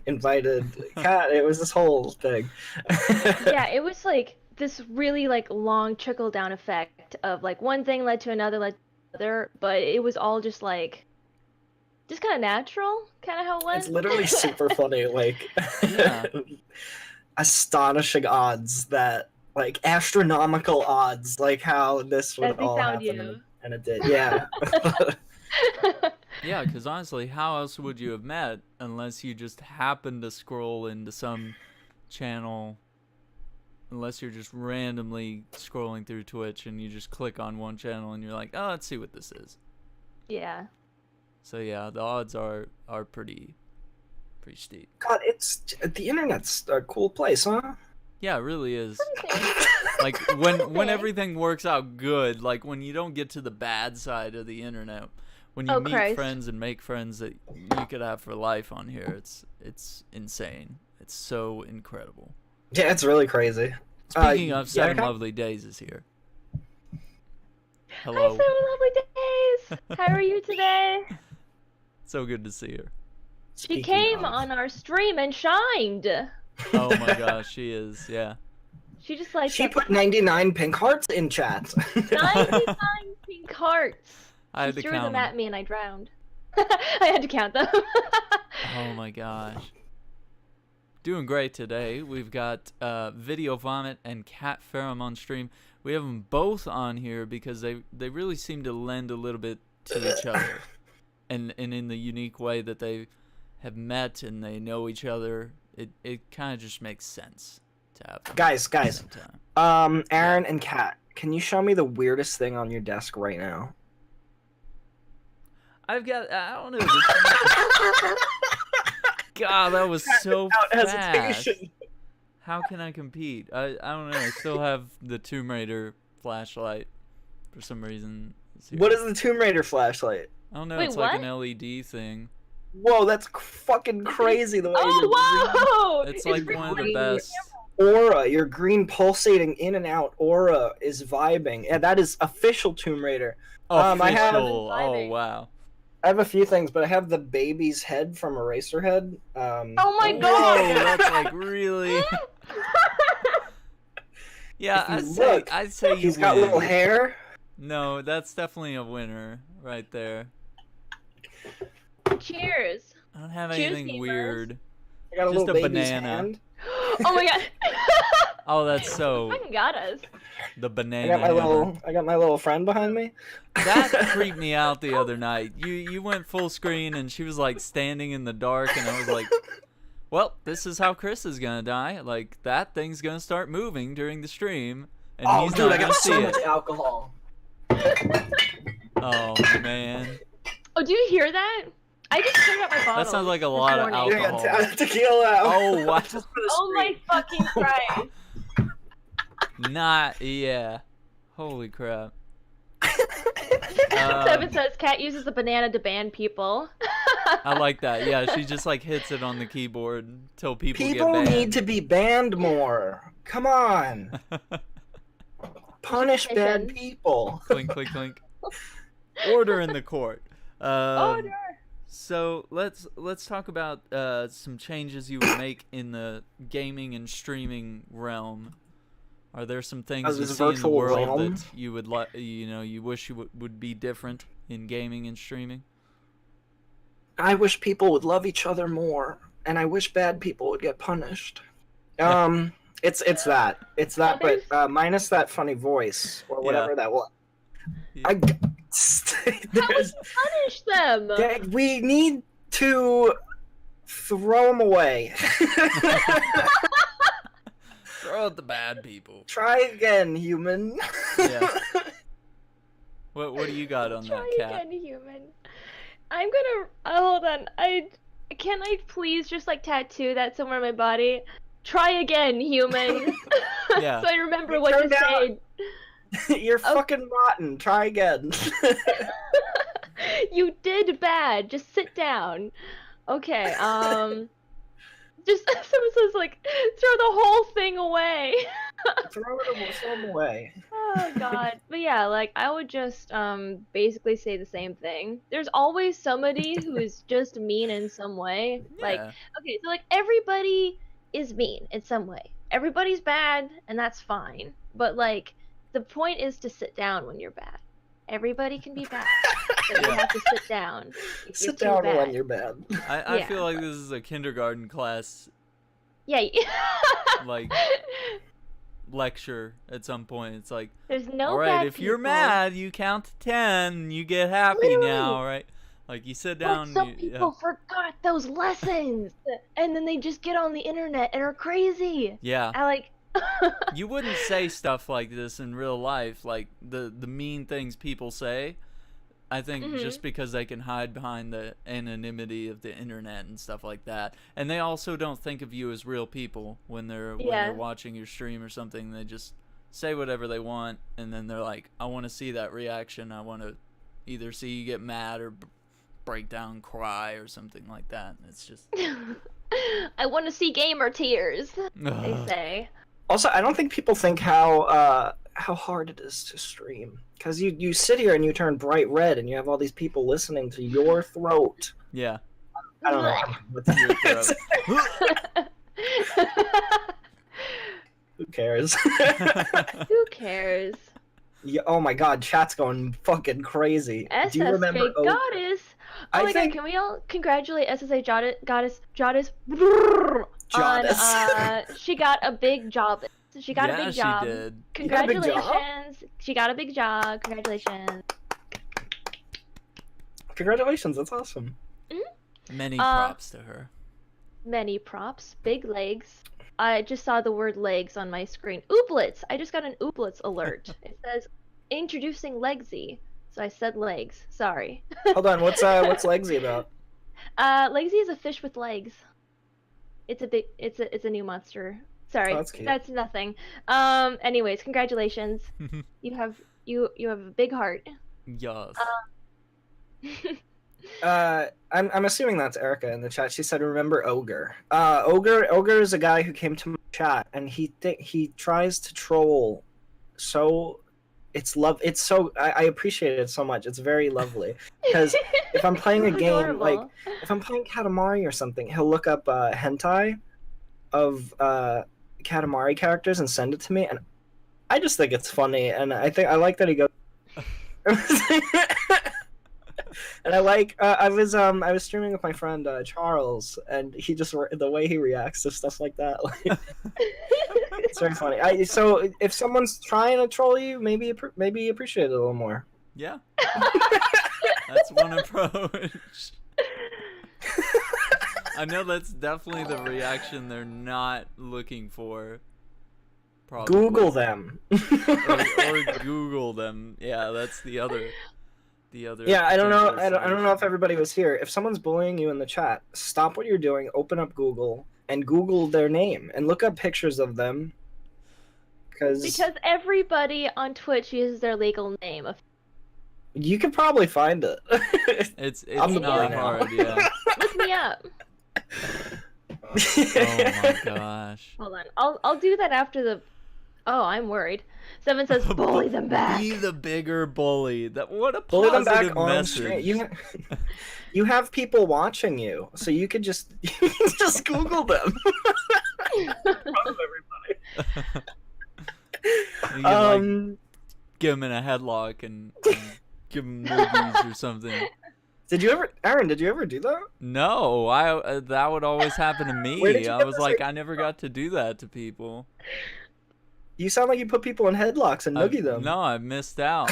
invited Kat. It was this whole thing. Yeah, it was this really long trickle down effect of one thing led to another, but it was all just kind of natural, kind of how it went. It's literally super funny, Yeah. Astonishing odds that, astronomical odds, how this would That they all found happen, you. and it did, yeah. Yeah, because honestly, how else would you have met unless you just happened to scroll into some channel, unless you're just randomly scrolling through Twitch and you just click on one channel and you're like, oh, let's see what this is. Yeah. So yeah, the odds are pretty steep. God, the internet's a cool place, huh? Yeah, it really is. Like when everything works out good, like when you don't get to the bad side of the internet, when you meet friends and make friends that you could have for life on here, it's insane. It's so incredible. Yeah, it's really crazy. Speaking of, 7 Lovely Days is here. Hello. Hi, 7 Lovely Days. How are you today? So good to see her. She came on our stream and shined. Oh my gosh, she is, yeah. She just she put 99 pink hearts in chat. 99 pink hearts. I had to threw count them them at me and I drowned. I had to count them. Oh my gosh. Doing great today. We've got VideoVomit and KatFerrum on stream. We have them both on here because they really seem to lend a little bit to each other. And in the unique way that they have met and they know each other, it kind of just makes sense to have them. Guys, Aaron and Kat, can you show me the weirdest thing on your desk right now? I don't know. God, that was so fast. Hesitation. How can I compete? I don't know. I still have the Tomb Raider flashlight for some reason. What is the Tomb Raider flashlight? I don't know. Wait, it's what? like an LED thing. Whoa, that's fucking crazy the way whoa! It's like one of the best. Aura, your green pulsating in and out aura is vibing. Yeah, that is official Tomb Raider. Official. Oh wow. I have a few things, but I have the baby's head from Eraserhead. Oh my god! Whoa, that's like really. Yeah, I'd say he's got little hair. No, that's definitely a winner right there. Cheers. I don't have anything weird. I got just a a banana. Hand. Oh my god. Oh, that's so. Fucking got us. The banana. I got my little friend behind me. That creeped me out the other night. You went full screen and she was like standing in the dark and I was like, well, this is how Chris is gonna die. Like that thing's gonna start moving during the stream and he's not gonna see it. Alcohol. Oh man. Oh, do you hear that? I just turned up my bottle. That sounds like a lot of alcohol. Tequila. Oh wow. Oh my fucking Christ. Yeah. Holy crap. Seven says Kat uses a banana to ban people. I like that. Yeah, she just like hits it on the keyboard till people get banned. People need to be banned more. Come on. Punish bad people. Clink, clink, clink. Order in the court. Order. So let's talk about some changes you would make in the gaming and streaming realm. Are there some things you this see in the virtual world realm? that you would like, you wish you would be different in gaming and streaming? I wish people would love each other more, and I wish bad people would get punished. It's that, There's- but minus that funny voice or whatever that was. Yeah. I How would you punish them? we need to throw them away. Throw out the bad people. Try again, human. Yeah. What do you got on that, Try Cat? again, human. I'm gonna hold on. Can I please just like tattoo that somewhere on my body? Try again, human. Yeah. So I remember You what to turned out- say. You're fucking rotten. Try again. You did bad. Just sit down. Okay. Just someone says like throw the whole thing away. throw them away. Oh god. But yeah, like I would just basically say the same thing. There's always somebody who is just mean in some way. Like Yeah. okay, so like everybody is mean in some way. Everybody's bad and that's fine. But like the point is to sit down when you're bad. Everybody can be bad. But you have to sit down. if Sit you're too down when bad. you're bad. I Yeah. feel like this is a kindergarten class, Yeah. like, lecture at some point. It's like, There's no all right, bad if you're people. mad, you count to 10, and you get happy Literally. now, right? Like, you sit But down. some yeah. people forgot those lessons, and then they just get on the internet and are crazy. Yeah. I like. You wouldn't say stuff like this in real life, like the mean things people say. I think Mhm. just because they can hide behind the anonymity of the internet and stuff like that, and they also don't think of you as real people when they're Yeah. watching your stream or something. They just say whatever they want, and then they're like, "I want to see that reaction. I want to either see you get mad or break down, cry, or something like that." And it's just I want to see gamer tears. They Ugh. say. Also, I don't think people think how hard it is to stream. Because you sit here and you turn bright red and you have all these people listening to your throat. Yeah. I don't know. What to Your throat. Who cares? Who cares? Yeah, oh my god, chat's going fucking crazy. Do you remember SSK Goddess. Oh I my think- god, can we all congratulate SSA Goddess Goddess. on she got a big job. She got a big job. She did. You got a big job? Congratulations. She got a big job. Congratulations. Congratulations, that's awesome. Many props to her. Many props. Big legs. I just saw the word legs on my screen. Ooblets! I just got an ooblets alert. It says introducing Legsy. So I said legs. Sorry. Hold on, what's Legsy about? Legsy is a fish with legs. It's a new monster. Sorry. Oh, that's cute. That's nothing. Anyways, congratulations. You have a big heart. Yes. I'm assuming that's Erica in the chat. She said, "Remember Ogre." Ogre is a guy who came to my chat, and he tries to troll. So, I appreciate it so much. It's very lovely because if I'm playing a game, Adorable. like if I'm playing Katamari or something, he'll look up hentai of Katamari characters and send it to me, and I just think it's funny, and I like that he goes. And I was streaming with my friend Charles, and he just the way he reacts to stuff like that, like, it's very funny. So if someone's trying to troll you, maybe appreciate it a little more. Yeah. That's one approach. I know that's definitely the reaction they're not looking for. Probably. Google them. or Google them. Yeah, that's the other. Yeah, I don't know. I don't know solution. if everybody was here. If someone's bullying you in the chat, stop what you're doing, open up Google, and Google their name, and look up pictures of them. Because everybody on Twitch uses their legal name. you could probably find it. It's I'm the not boy now. hard. Yeah. Look me up. Oh my gosh. Hold on. I'll do that after the. Oh, I'm worried. Seven says bully them back. Be the bigger bully. What a Bully them positive back on message. stream. You have people watching you, so you could just Google them. In front of everybody. You can, like, get him in a headlock and give him noogies or something. Did you ever, Aaron? Did you ever do that? No, that would always happen to me. Where did you I get was this like, idea? I never got to do that to people. You sound like you put people in headlocks and noogie them. No, I missed out.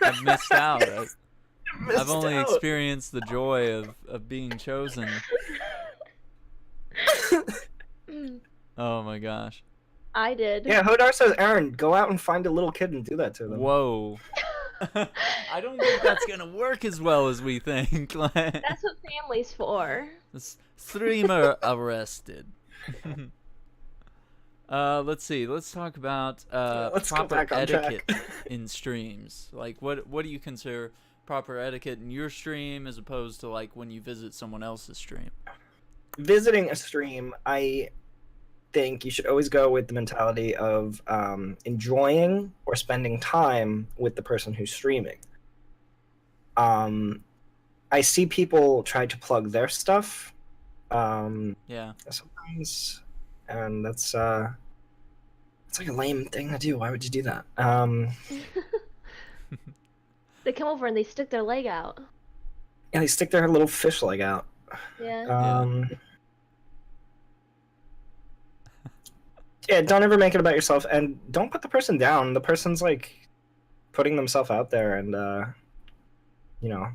I've missed out. I've only experienced the joy of being chosen. Oh my gosh. I did. Yeah, Hodar says, Aaron, go out and find a little kid and do that to them. Whoa. I don't think that's gonna work as well as we think. That's what family's for. Streamer arrested. Let's see. Let's talk about let's go proper back on etiquette track. in streams. Like, what do you consider proper etiquette in your stream as opposed to like when you visit someone else's stream? Visiting a stream, I think you should always go with the mentality of enjoying or spending time with the person who's streaming. I see people try to plug their stuff. Yeah. Sometimes, and that's it's like a lame thing to do. Why would you do that? They come over and they stick their leg out. Yeah, they stick their little fish leg out. Yeah. Yeah, don't ever make it about yourself, and don't put the person down. The person's like putting themselves out there, and you know,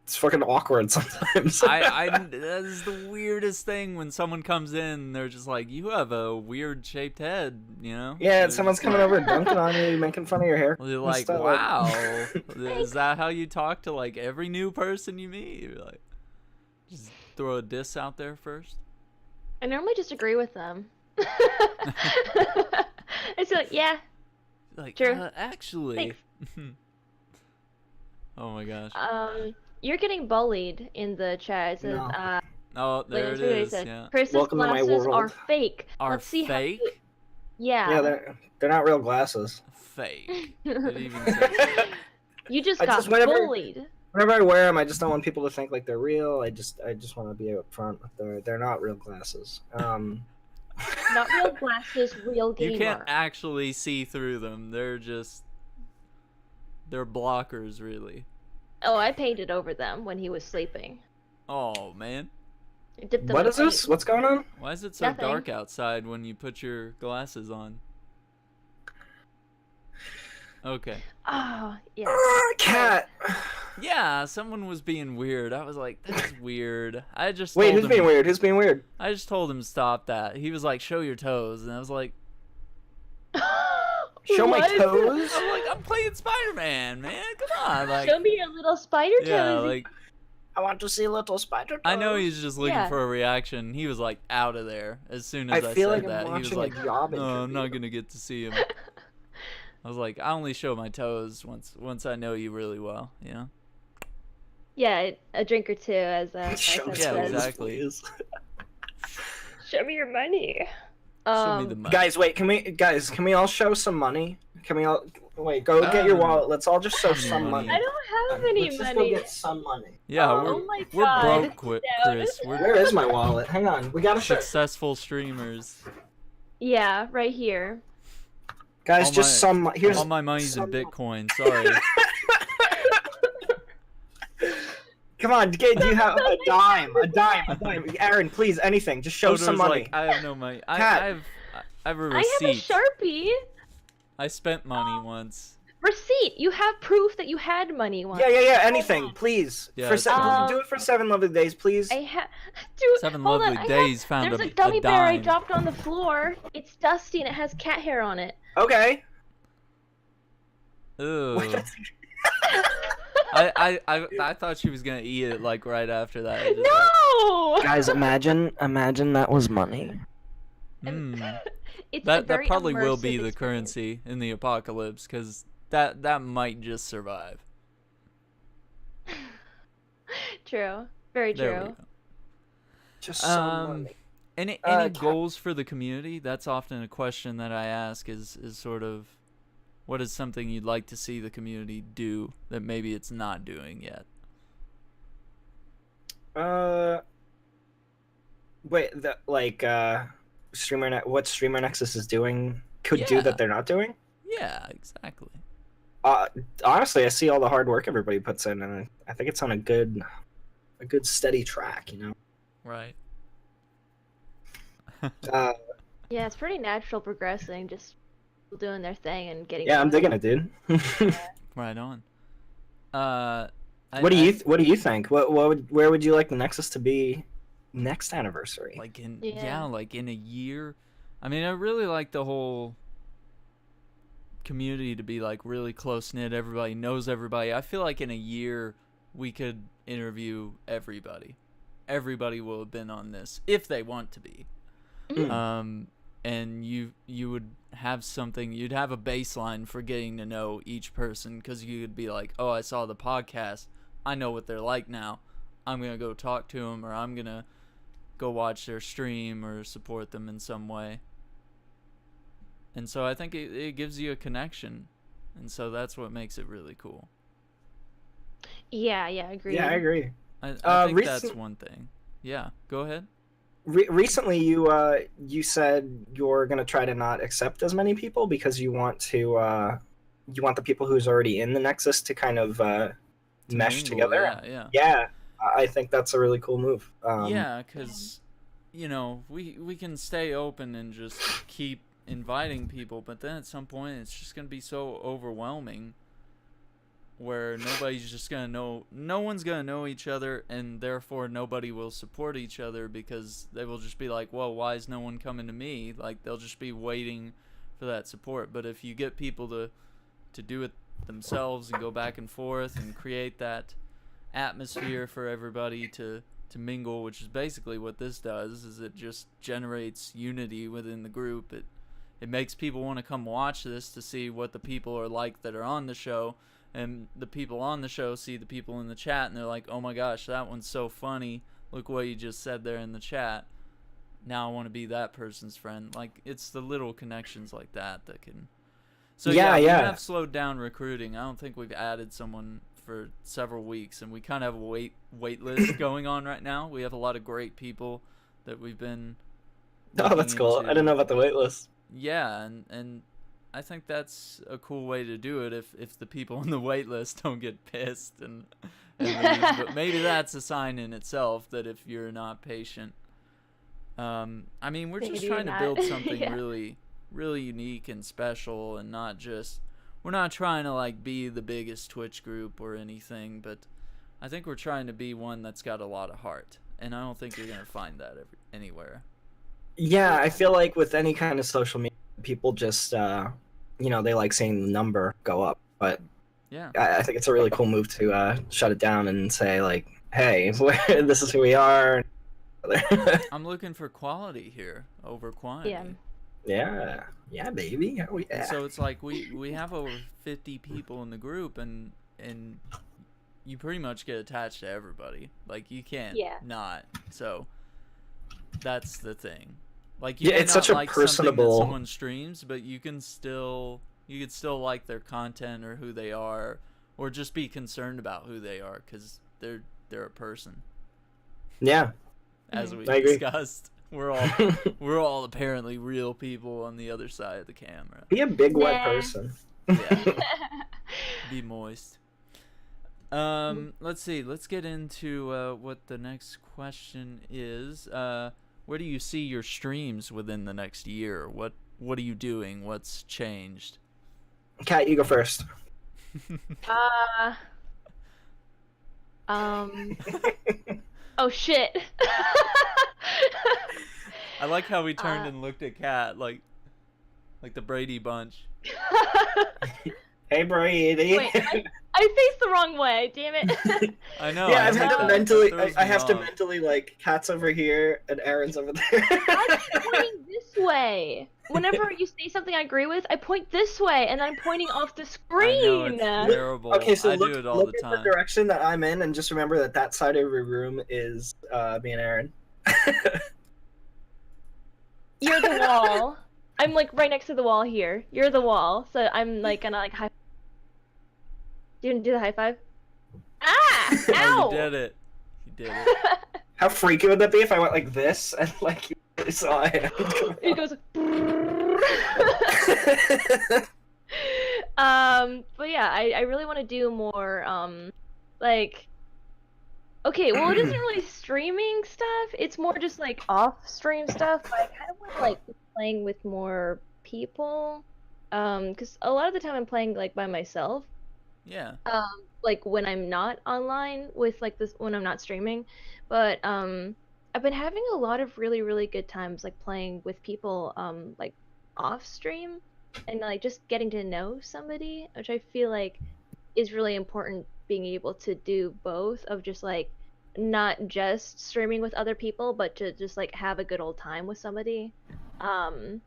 it's fucking awkward sometimes. That is the weirdest thing when someone comes in. They're just like, "You have a weird shaped head," you know? Yeah, someone's coming over and dunking on you, making fun of your hair. You're like, "Wow, is that how you talk to like every new person you meet?" You're like, just throw a diss out there first. I normally just agree with them. It's like, yeah. Like, True. Actually. Oh my gosh. You're getting bullied in the chat. It says, No. Oh, there it is. Yeah. Chris's Welcome to my glasses are world. fake. Are Let's see fake? Yeah. Yeah, they're not real glasses. Fake. It even says You just I got just- whenever- bullied. Whenever I wear them, I just don't want people to think like they're real. I just want to be up front. They're not real glasses. Not real glasses, real gamer. You can't actually see through them. They're blockers, really. Oh, I painted over them when he was sleeping. Oh man. I dipped them What in is this? paint. What's going on? Why is it so Nothing. dark outside when you put your glasses on? Okay. Oh, yeah. Cat. Yeah, someone was being weird. I was like, that's weird. I just Wait, told who's him, being weird? Who's being weird? I just told him to stop that. He was like, show your toes, and I was like, Show my What? toes. I'm like, I'm playing Spider-Man, man. Come on, like, Show me your little spider toes. yeah, like I want to see little spider toes. I know he's just looking Yeah. for a reaction. He was like out of there as soon as I feel said like that. I'm He was watching like, a job no, I'm not interview. gonna get to see him. I was like, I only show my toes once I know you really well, you know? Yeah, a drink or two, as Show Bryson Yeah, says. exactly. please. Show me your money. Show me the money. Guys, wait. Can we all show some money? Can we all wait? Go get your wallet. Let's all just show How many some money? money. I don't have any Let's just money. go get some money. Yeah, Oh my we're God. broke, Chris. Where We're is my wallet? Hang on. We gotta show. successful streamers. Yeah, right here. Guys, All just my- some. Here's All my money's in some- Bitcoin. Sorry. Come on, kid. Do you have a dime? A dime. A dime. Aaron, please, anything. Just show Hodor's some money. like, I have no money. Cat. I have a I have a receipt. Sharpie. I spent money once. Receipt. You have proof that you had money once. Yeah. Anything, please. Yeah, For it's do it for 7 lovely days, please. I have. Dude, 7 hold lovely on. days found There's a a gummy bear I dime. dropped on the floor. It's dusty and it has cat hair on it. Okay. Ew. Wait, that's- I thought she was gonna eat it like right after that. Just No. Guys, imagine that was money. Like, mm. It's a That very probably will immersive be the experience. currency in the apocalypse, because that might just survive. True. Very There we true. go. Just some Um, money. Any Cat- goals for the community? That's often a question that I ask. Is sort of, what is something you'd like to see the community do that maybe it's not doing yet? Wait, what Streamer Nexus is doing could do Yeah. that they're not doing? Yeah, exactly. Honestly, I see all the hard work everybody puts in, and I think it's on a good steady track. Right. Uh, Yeah, it's pretty natural progressing, just doing their thing and getting. yeah, I'm promoted. digging it, dude. Right on. What do you think? Where would you like the Nexus to be next anniversary? Like Yeah. like in a year. I mean, I really like the whole community to be like really close knit. Everybody knows everybody. I feel like in a year we could interview everybody. Everybody will have been on this if they want to be. Mm. And you would have something. You'd have a baseline for getting to know each person, because you could be like, oh, I saw the podcast. I know what they're like now. I'm gonna go talk to them, or I'm gonna go watch their stream or support them in some way. And so I think it gives you a connection, and so that's what makes it really cool. Yeah, agreed. Yeah, I agree. I think that's one thing. Yeah, go ahead. Recently, you said you're gonna try to not accept as many people because you want the people who's already in the Nexus to kind of mesh mingle, together. Yeah. I think that's a really cool move. Yeah, because we can stay open and just keep inviting people, but then at some point it's just gonna be so overwhelming where nobody's just gonna know, no one's gonna know each other, and therefore nobody will support each other, because they will just be like, well, why is no one coming to me? Like, they'll just be waiting for that support. But if you get people to do it themselves and go back and forth and create that atmosphere for everybody to mingle, which is basically what this does, is it just generates unity within the group. It makes people want to come watch this to see what the people are like that are on the show, and the people on the show see the people in the chat, and they're like, oh my gosh, that one's so funny, look what you just said there in the chat, now I want to be that person's friend. Like, it's the little connections like that can. So yeah, we have slowed down recruiting. I don't think we've added someone for several weeks, and we kind of have a wait list going on right now. We have a lot of great people that we've been that's cool. I didn't know about the wait list. Yeah, and I think that's a cool way to do it if the people on the wait list don't get pissed and leave. But maybe that's a sign in itself that if you're not patient. I mean, we're just trying to build something really, really unique and special, and not just, we're not trying to like be the biggest Twitch group or anything, but I think we're trying to be one that's got a lot of heart, and I don't think you're gonna find that anywhere. Yeah, I feel like with any kind of social media, people just, they like seeing the number go up. But yeah, I think it's a really cool move to shut it down and say, like, hey, this is who we are. I'm looking for quality here over quantity. Yeah, baby. Oh, yeah. So it's like we have over 50 people in the group, and you pretty much get attached to everybody. Like, you can't not. So that's the thing. Like, you may it's not such a like personable something that someone streams, but you could still like their content or who they are, or just be concerned about who they are, because they're a person. Yeah, as we discussed, we're all apparently real people on the other side of the camera. Be a big wet person. Yeah. Be moist. Let's see. Let's get into what the next question is. Where do you see your streams within the next year? What are you doing? What's changed? Kat, you go first. Oh shit. I like how we turned and looked at Kat like the Brady Bunch. Hey, Brady. Wait, I faced the wrong way. Damn it. I know. Yeah, I have to off. mentally, like, Kat's over here and Aaron's over there. I'm pointing this way. Whenever you say something I agree with, I point this way, and I'm pointing off the screen. I know, it's terrible. Okay, so I look, do it all look the at time. the direction that I'm in, and just remember that side of your room is me and Aaron. You're the wall. I'm like right next to the wall here. You're the wall, so I'm like gonna like high. You didn't do the high five? Ah! Ow! Oh, you did it. You did it. How freaky would that be if I went like this and like you really saw him? It goes. But yeah, I really want to do more like okay, well it isn't really streaming stuff. It's more just like off stream stuff. But I kind of want to like be playing with more people. Because a lot of the time I'm playing like by myself. Yeah. Like when I'm not online with like this when I'm not streaming. But I've been having a lot of really, really good times like playing with people like off stream and like just getting to know somebody, which I feel like is really important being able to do both of just like not just streaming with other people, but to just like have a good old time with somebody. Um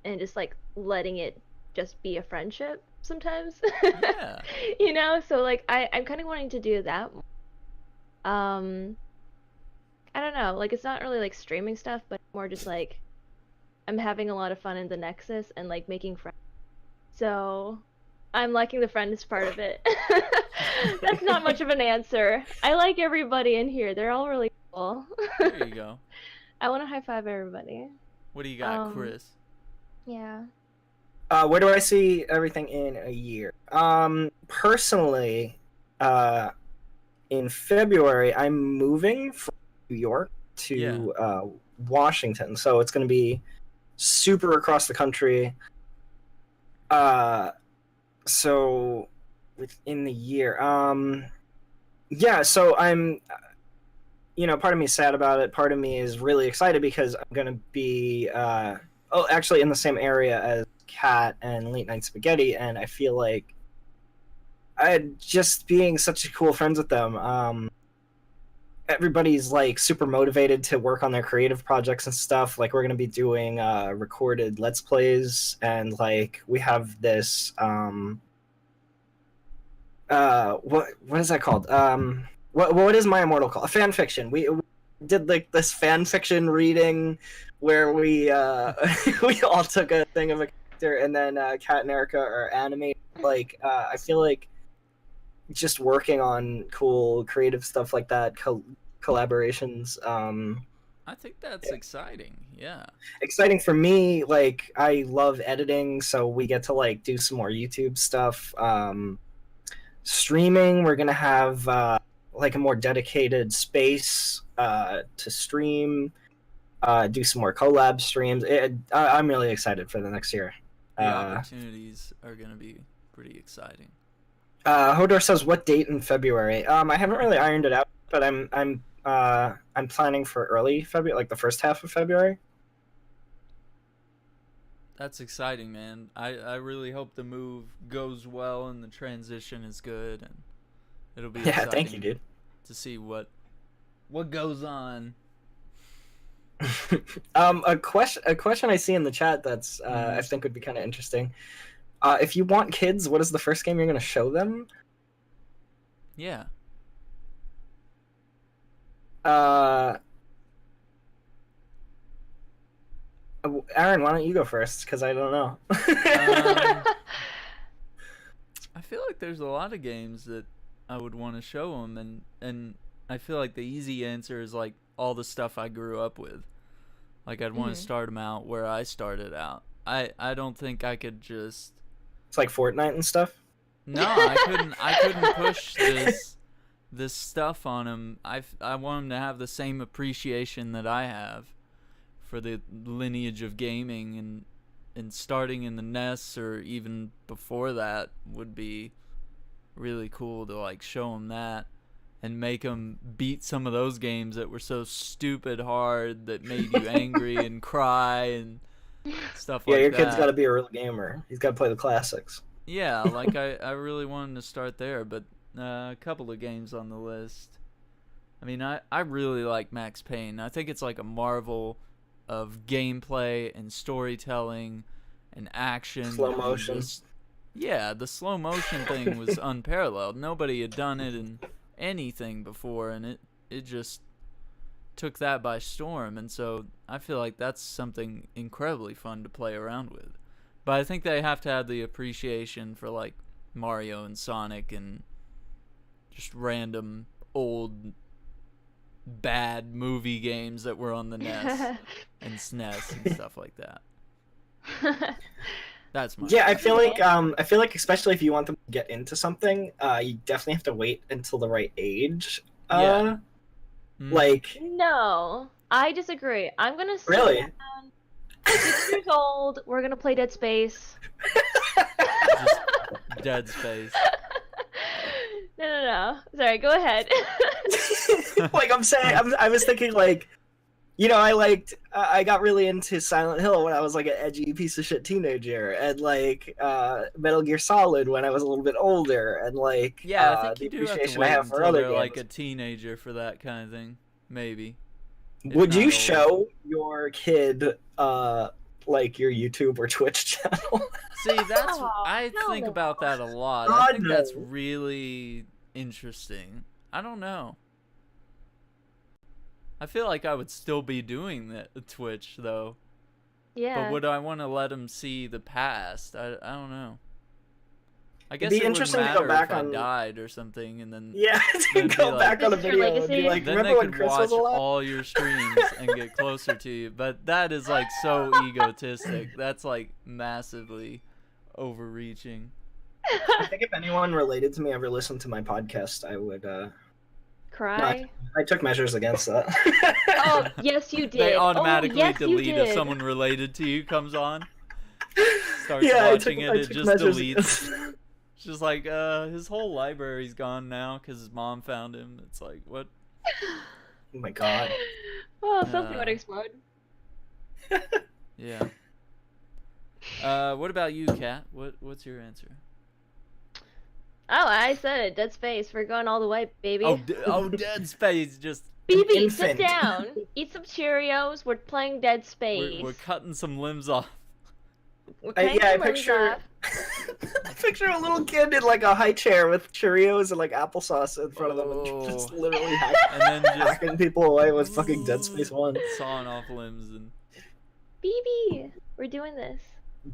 and just like letting it just be a friendship sometimes. Yeah. You know, so like I'm kind of wanting to do that. Um, I don't know, like it's not really like streaming stuff, but more just like I'm having a lot of fun in the Nexus and like making friends. So I'm liking the friends part of it. That's not much of an answer. I like everybody in here. They're all really cool. There you go. I want to high five everybody. What do you got, Chris? Yeah. Where do I see everything in a year? Personally, in February, I'm moving from New York to Washington, so it's going to be super across the country. So within the year, yeah. So I'm, part of me is sad about it. Part of me is really excited because I'm going to be, actually in the same area as Kat and Late Night Spaghetti, and I feel like just being such cool friends with them. Everybody's like super motivated to work on their creative projects and stuff. Like we're gonna be doing recorded Let's Plays, and like we have this what is that called? What is My Immortal called? A fan fiction. We did like this fan fiction reading where we we all took a thing of a character, and then Kat and Erica are animated. Like I feel like just working on cool creative stuff like that, collaborations. I think that's exciting. Yeah. Exciting for me. Like I love editing, so we get to like do some more YouTube stuff. Streaming, we're gonna have like a more dedicated space to stream. Do some more collab streams. I'm really excited for the next year. The opportunities are gonna be pretty exciting. Hodor says, "What date in February?" I haven't really ironed it out, but I'm planning for early February, like the first half of February. That's exciting, man. I really hope the move goes well and the transition is good, and it'll be exciting. Thank you, dude. To see what goes on. A question I see in the chat that's I think would be kind of interesting. If you want kids, what is the first game you're going to show them? Yeah. Aaron, why don't you go first? Because I don't know. I feel like there's a lot of games that I would want to show them, and I feel like the easy answer is like all the stuff I grew up with. Like I'd want to start them out where I started out. I don't think I could just. It's like Fortnite and stuff. No, I couldn't push this stuff on them. I want them to have the same appreciation that I have for the lineage of gaming, and starting in the NES or even before that would be really cool to like show them that and make them beat some of those games that were so stupid hard that made you angry and cry and stuff like that. Yeah, your kid's got to be a real gamer. He's got to play the classics. Yeah, like I really wanted to start there, but a couple of games on the list. I mean, I really like Max Payne. I think it's like a marvel of gameplay and storytelling and action. Slow motion. Yeah, the slow motion thing was unparalleled. Nobody had done it in anything before, and it just took that by storm. And so I feel like that's something incredibly fun to play around with. But I think they have to have the appreciation for like Mario and Sonic and just random old bad movie games that were on the NES and SNES and stuff like that. That's my Yeah, opinion. I feel like especially if you want them to get into something, you definitely have to wait until the right age. Yeah. Mhm. Like No, I disagree. I'm gonna sit really. down, 6 years old. We're gonna play Dead Space. Just Dead Space. No. Sorry, go ahead. Like I'm saying, I was thinking like, you know, I got really into Silent Hill when I was like an edgy piece of shit teenager, and like Metal Gear Solid when I was a little bit older, and like Yeah, I think the you do have to appreciation I wait have for until other they're like games. a teenager for that kind of thing. Maybe. If Would you not older. show your kid like your YouTube or Twitch channel? See, that's Oh, I hell think no. about that a lot. I God, think that's no. really interesting. I don't know. I feel like I would still be doing that Twitch though. Yeah. But would I want to let him see the past? I don't know. I guess be it wouldn't interesting to go matter back if I on- died or something, and then Yeah, Then to be go like, back on a "This is your video and be legacy?" like, then remember they when could Chris watch was alive? all your streams and get closer to you. But that is like so egotistic. That's like massively overreaching. I think if anyone related to me ever listened to my podcast, I would. Cry. I took measures against that. Oh, yes, you did. They Oh, automatically yes, you delete if did. someone related to you comes on, starts Yeah, watching it. I It took just measures deletes. against It's just like his whole library's gone now because his mom found him. It's like what? Oh my god. Oh, something would Uh, explode. Yeah. What about you, Kat? What's your answer? Oh, I said it. Dead Space. We're going all the way, baby. Oh, Dead Space. Just BB, infant. sit down. Eat some Cheerios. We're playing Dead Space. we're cutting some limbs off. We're cutting I some limbs picture. off. I picture a little kid in like a high chair with Cheerios and like applesauce in front of them, and just Oh. literally And then just hacking people away with fucking Dead Space 1. sawing off limbs and BB, we're doing this.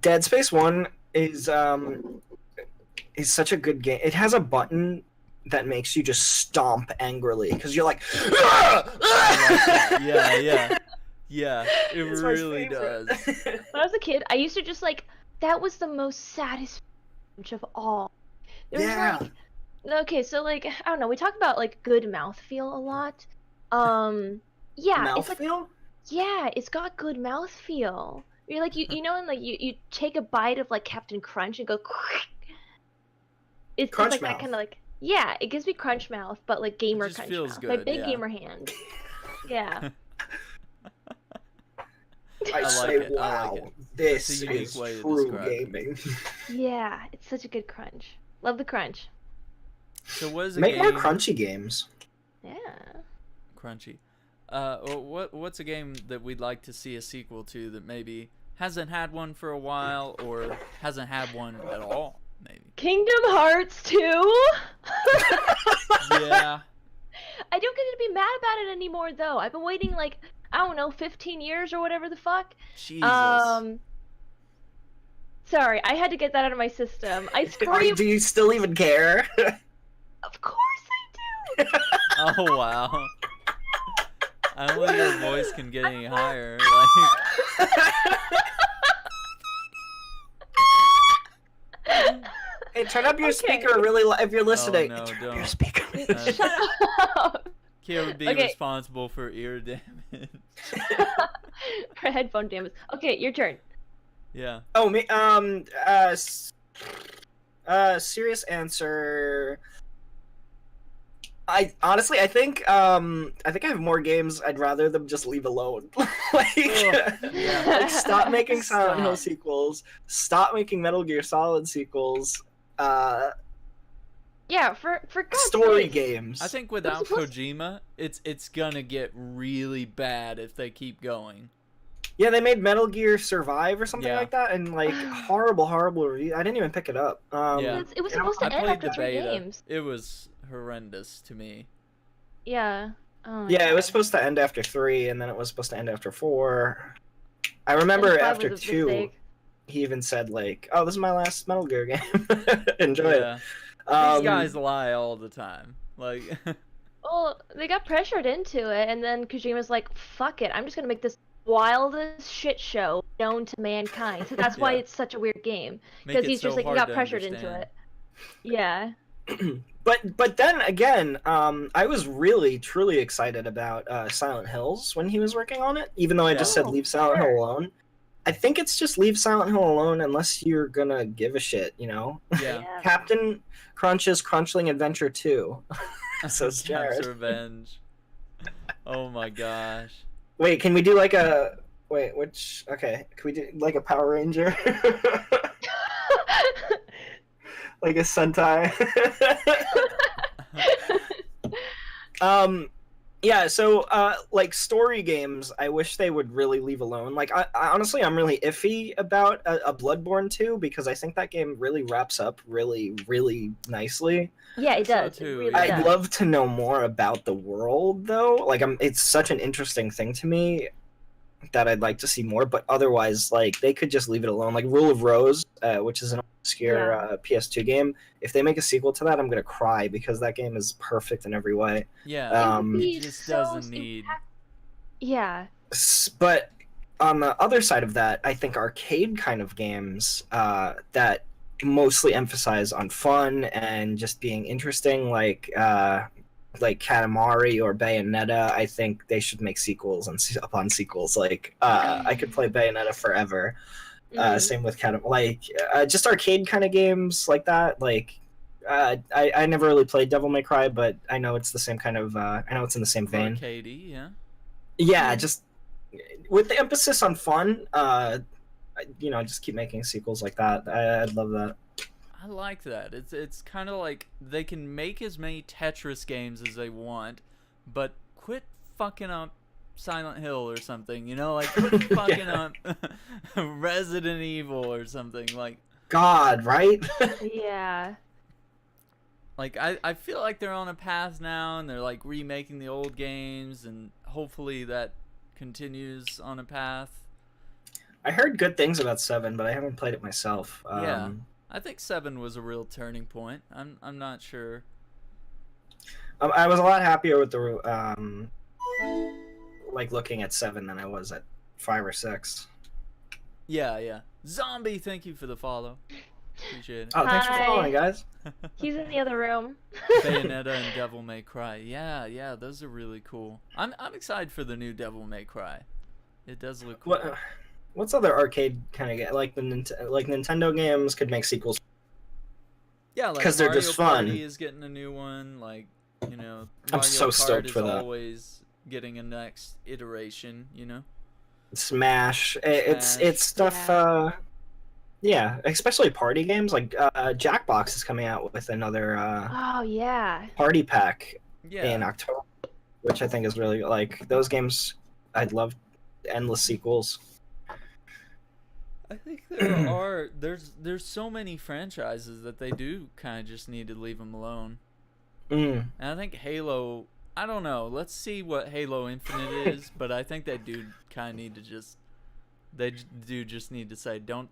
Dead Space 1 is such a good game. It has a button that makes you just stomp angrily because you're like, I like that. Yeah. It It's my really favorite. does. When I was a kid, I used to just like, that was the most satisfying of all. There was Yeah. like, okay, so like, I don't know, we talk about like good mouthfeel a lot. Yeah, it's like, Mouthfeel? yeah, it's got good mouthfeel. You're like, you know, and like you take a bite of like Captain Crunch and go, it's Crunch like that mouth. kind of like, yeah, it gives me crunch mouth, but like gamer just crunch feels mouth. My good, big yeah. gamer hand. Yeah. I like say, it, I wow, like it. this It's a unique is way to true describe it. gaming. Yeah, it's such a good crunch. Love the crunch. So what is a Make game? more crunchy games. Yeah. Crunchy. What's a game that we'd like to see a sequel to that maybe hasn't had one for a while or hasn't had one at all? Maybe. Kingdom Hearts 2? Yeah. I don't get to be mad about it anymore though. I've been waiting like, I don't know, 15 years or whatever the fuck. Jesus. Sorry, I had to get that out of my system. I screamed. Do you still even care? Of course I do. Oh wow. I don't think your voice can get any higher. Like, Hey, turn up your Okay. speaker really if you're listening. no, Turn up don't. your speaker. Shut up. Kia would be Okay. responsible for ear damage. For headphone damage. Okay, your turn. Yeah. Oh, me. Serious answer. I honestly, I think I have more games I'd rather them just leave alone. Like, like, stop making Silent Hill Stop. sequels. Stop making Metal Gear Solid sequels. Yeah, for God's Story sake. games. I think without supposed- Kojima, it's gonna get really bad if they keep going. Yeah, they made Metal Gear Survive or something Yeah. like that, and like horrible review. I didn't even pick it up. Yeah. It was you know, supposed to I end played after the 3 beta. games. It was horrendous to me. Yeah. Oh my Yeah, it was God. supposed to end after 3, and then it was supposed to end after 4. I remember And 5 after was a 2, mistake. he even said like, "Oh, this is my last Metal Gear game. Enjoy Yeah. it." These guys lie all the time. Like Well, they got pressured into it, and then Kojima's like, "Fuck it, I'm just gonna make this wildest shit show known to mankind. So that's why Yeah. it's such a weird game. Make Because it he's just so like, he hard got to pressured into understand. it. Yeah. But then again, I was really truly excited about Silent Hills when he was working on it. Even though I just said Oh, leave Silent Hill sure. alone, I think it's just leave Silent Hill alone unless you're gonna give a shit, you know. Yeah. Yeah. Captain Crunch's Crunchling Adventure 2. So Cap's scared. Revenge. Oh my gosh. Wait, can we do like a which? Okay, can we do like a Power Ranger? Like a Sentai. Yeah, so like story games, I wish they would really leave alone. Like I honestly, I'm really iffy about a Bloodborne 2 because I think that game really wraps up really really nicely. Yeah, it So does. too, It really yeah. I'd does. love to know more about the world though. Like it's such an interesting thing to me that I'd like to see more, but otherwise like they could just leave it alone. Like Rule of Rose, which is an obscure Yeah. PS2 game. If they make a sequel to that, I'm gonna cry because that game is perfect in every way. Yeah. It would be It just so doesn't need. Yeah. But on the other side of that, I think arcade kind of games that mostly emphasize on fun and just being interesting, like Katamari or Bayonetta, I think they should make sequels and upon sequels. Like I could play Bayonetta forever. Same with just arcade kind of games like that. Like I never really played Devil May Cry, but I know it's the same kind of. I know it's in the same vein. Arcadey, yeah. Yeah, just with the emphasis on fun. Just keep making sequels like that. I'd love that. I like that. It's kind of like they can make as many Tetris games as they want, but quit fucking up Silent Hill or something. You know, like quit fucking up Resident Evil or something. Like God, right? Yeah. Like I feel like they're on a path now, and they're like remaking the old games, and hopefully that continues on a path. I heard good things about 7, but I haven't played it myself. Yeah. I think 7 was a real turning point. I'm not sure. I was a lot happier with the like looking at 7 than I was at 5 or 6. Yeah. Zombie, thank you for the follow. Appreciate it. Oh, thanks for Hi. following, guys. He's in the other room. Bayonetta and Devil May Cry. Yeah, those are really cool. I'm excited for the new Devil May Cry. It does look cool. What's other arcade kind of game like Nintendo games could make sequels? Yeah, like 'Cause they're Mario just fun. Party is getting a new one. Like, you know, I'm Mario so Kart stoked is for that. always getting a next iteration. You know. Smash. It's stuff. Yeah. Yeah, especially party games. Like Jackbox is coming out with another Oh yeah. party pack Yeah. in October, which I think is really like those games. I'd love endless sequels. I think there's so many franchises that they do kind of just need to leave them alone. Mm. And I think Halo, I don't know. Let's see what Halo Infinite is, but I think they do kind of need to just need to say, don't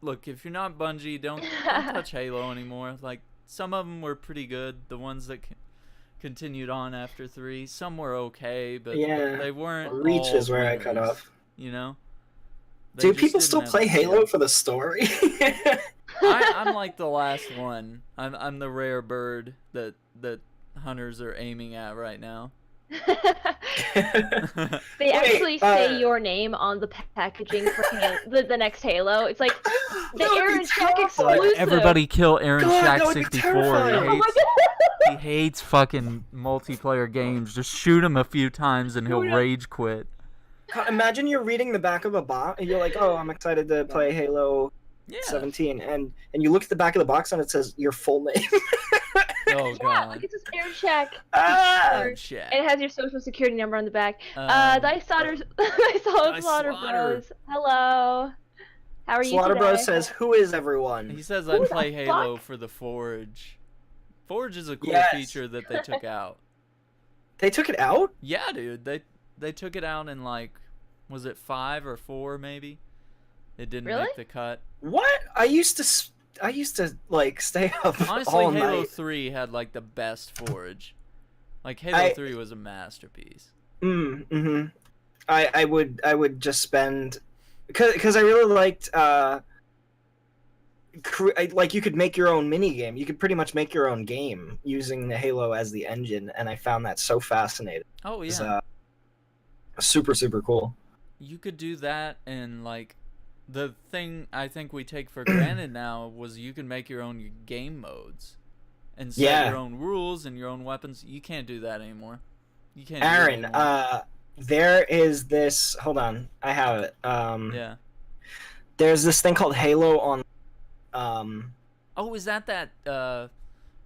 look, if you're not Bungie, don't touch Halo anymore. Like some of them were pretty good, the ones that continued on after 3. Some were okay, but Yeah, they weren't. Reach all is where I cut winners, off. You know. They Do just people didn't still have play the Halo skill. for the story? I'm like the last one. I'm the rare bird that hunters are aiming at right now. They actually say your name on the packaging for the next Halo. It's like the That would be Aaron Shack terrifying. exclusive. Everybody kill Aaron God, Shack that would be 64. terrifying. Oh my god. He hates fucking multiplayer games. Just shoot him a few times and he'll Oh, yeah. rage quit. God, imagine you're reading the back of a box and you're like, "Oh, I'm excited to play Halo Yeah. 17," and you look at the back of the box and it says your full name. Oh Yeah, god. it says Aaron Shack. Ah! Aaron Shack. And it has your social security number on the back. Dice Slaughter Slaughter. Bros. Hello. How are you Slaughter today? Bros says, "Who is everyone?" He says Who I'd the play Halo fuck? for the Forge. Forge is a cool Yes. feature that they took out. They took it out? Yeah, dude. They took it out in like, was it 5 or 4 maybe? It didn't Really? make the cut. What? I used to like stay up Honestly, all Halo night. 3 had like the best Forge. Like Halo 3 was a masterpiece. Mm-hmm. I would just spend because I really liked like you could make your own mini game. You could pretty much make your own game using the Halo as the engine, and I found that so fascinating. Oh It's, yeah. super cool. You could do that, and like the thing I think we take for granted now was you can make your own game modes and set Yeah. your own rules and your own weapons. You can't do that anymore. You can't. Aaron, do it anymore. there is this. Hold on, I have it. Yeah. There's this thing called Halo on. Oh, is that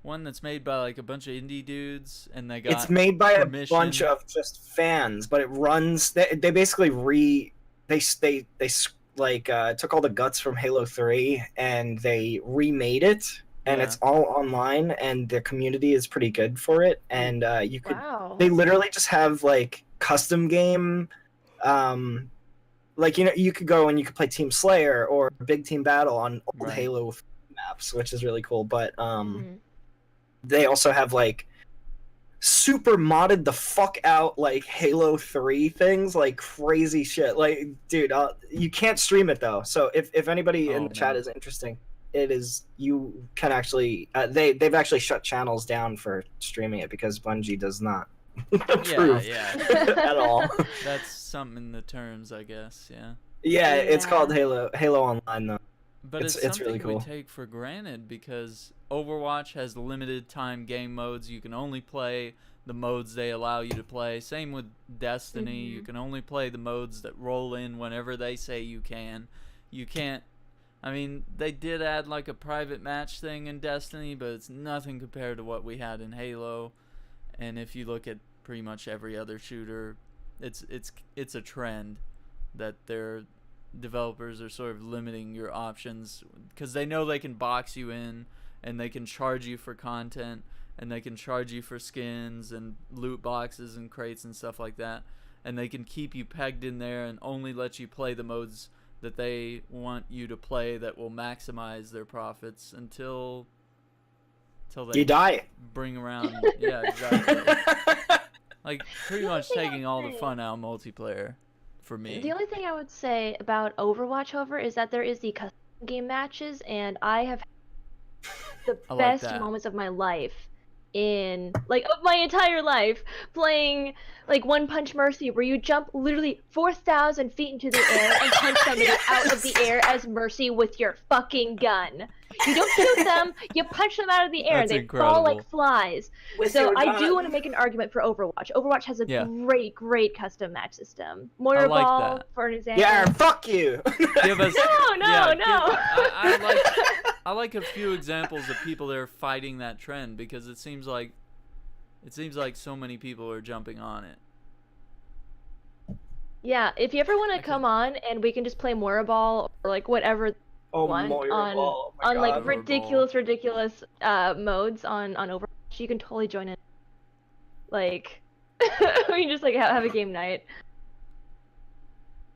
one that's made by like a bunch of indie dudes and they got It's made by permission? a bunch of just fans, but it runs. They basically took all the guts from Halo 3 and they remade it, and Yeah. it's all online, and the community is pretty good for it. And you could Wow. they literally just have like custom game, like you could go and you could play Team Slayer or Big Team Battle on old Right. Halo maps, which is really cool. But Mhm. they also have like super modded the fuck out like Halo 3 things, like crazy shit. Like, dude, you can't stream it though. So if anybody in Oh, the chat man. is interesting, you can actually they've actually shut channels down for streaming it because Bungie does not approve yeah. at all. That's something in the terms, I guess. Yeah. Yeah, it's Yeah. called Halo Online though. But It's it's something really cool. we take for granted because Overwatch has limited time game modes. You can only play the modes they allow you to play. Same with Destiny. You Mhm. can only play the modes that roll in whenever they say you can. You can't. I mean, they did add like a private match thing in Destiny, but it's nothing compared to what we had in Halo. And if you look at pretty much every other shooter, it's a trend that their developers are sort of limiting your options because they know they can box you in and they can charge you for content and they can charge you for skins and loot boxes and crates and stuff like that, and they can keep you pegged in there and only let you play the modes that they want you to play that will maximize their profits until they You die. bring around yeah, exactly. Like pretty The only much thing I taking would all the say- fun out of multiplayer for me. The only thing I would say about Overwatch, however, is that there is the custom game matches, and I have the I like best that. moments of my life of my entire life playing like One Punch Mercy, where you jump literally 4,000 feet into the air and punch somebody out of the air as Mercy with your fucking gun. You don't shoot them, you punch them out of the air, That's and they fall incredible. like flies. With So your I gun. do want to make an argument for Overwatch. Overwatch has a Yeah. great custom match system. Moira like Ball, that. for an example. Yeah, fuck you. Give us No. I like a few examples of people that are fighting that trend because it seems like so many people are jumping on it. Yeah, if you ever want to Okay. come on and we can just play Moira Ball or like whatever Oh, one Moira on Ball, oh my on like God. Moira ridiculous modes on Overwatch, you can totally join in. Like we can just like have a game night.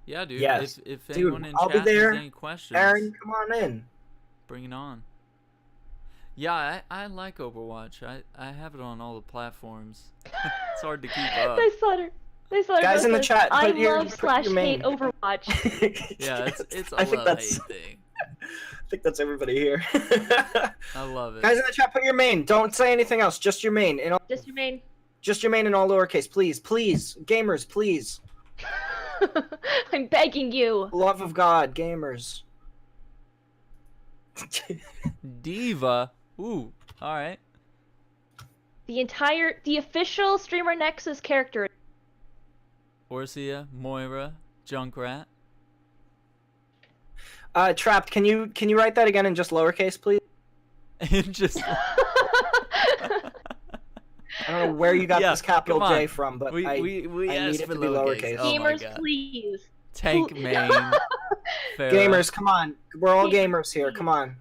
Yeah, dude. Yes. If Dude, anyone in I'll be chat there. has any questions, Aaron, come on in. bring it on. Yeah, I like Overwatch. I have it on all the platforms. It's hard to keep up. They slaughter. Guys in the chat, I put your- love put slash your hate main. Overwatch. Yeah, it's a I think love-hate that's thing. I think that's everybody here. I love it. Guys in the chat, put your main. Don't say anything else. Just your main. Just your main. Just your main in all lowercase, please. Please. Gamers, please. I'm begging you. Love of God, gamers. Diva. Ooh, all right. The official Streamer Nexus character. Orsia, Moira, Junkrat. Trapped, can you write that again in just lowercase, please? And just I don't know where you got Yeah, this capital come on. J from, but we I need asked it for to be lowercase. lowercase. Oh my Gamers, God. please. Tank main. Farrah. Gamers, come on. We're all gamers here. Come on.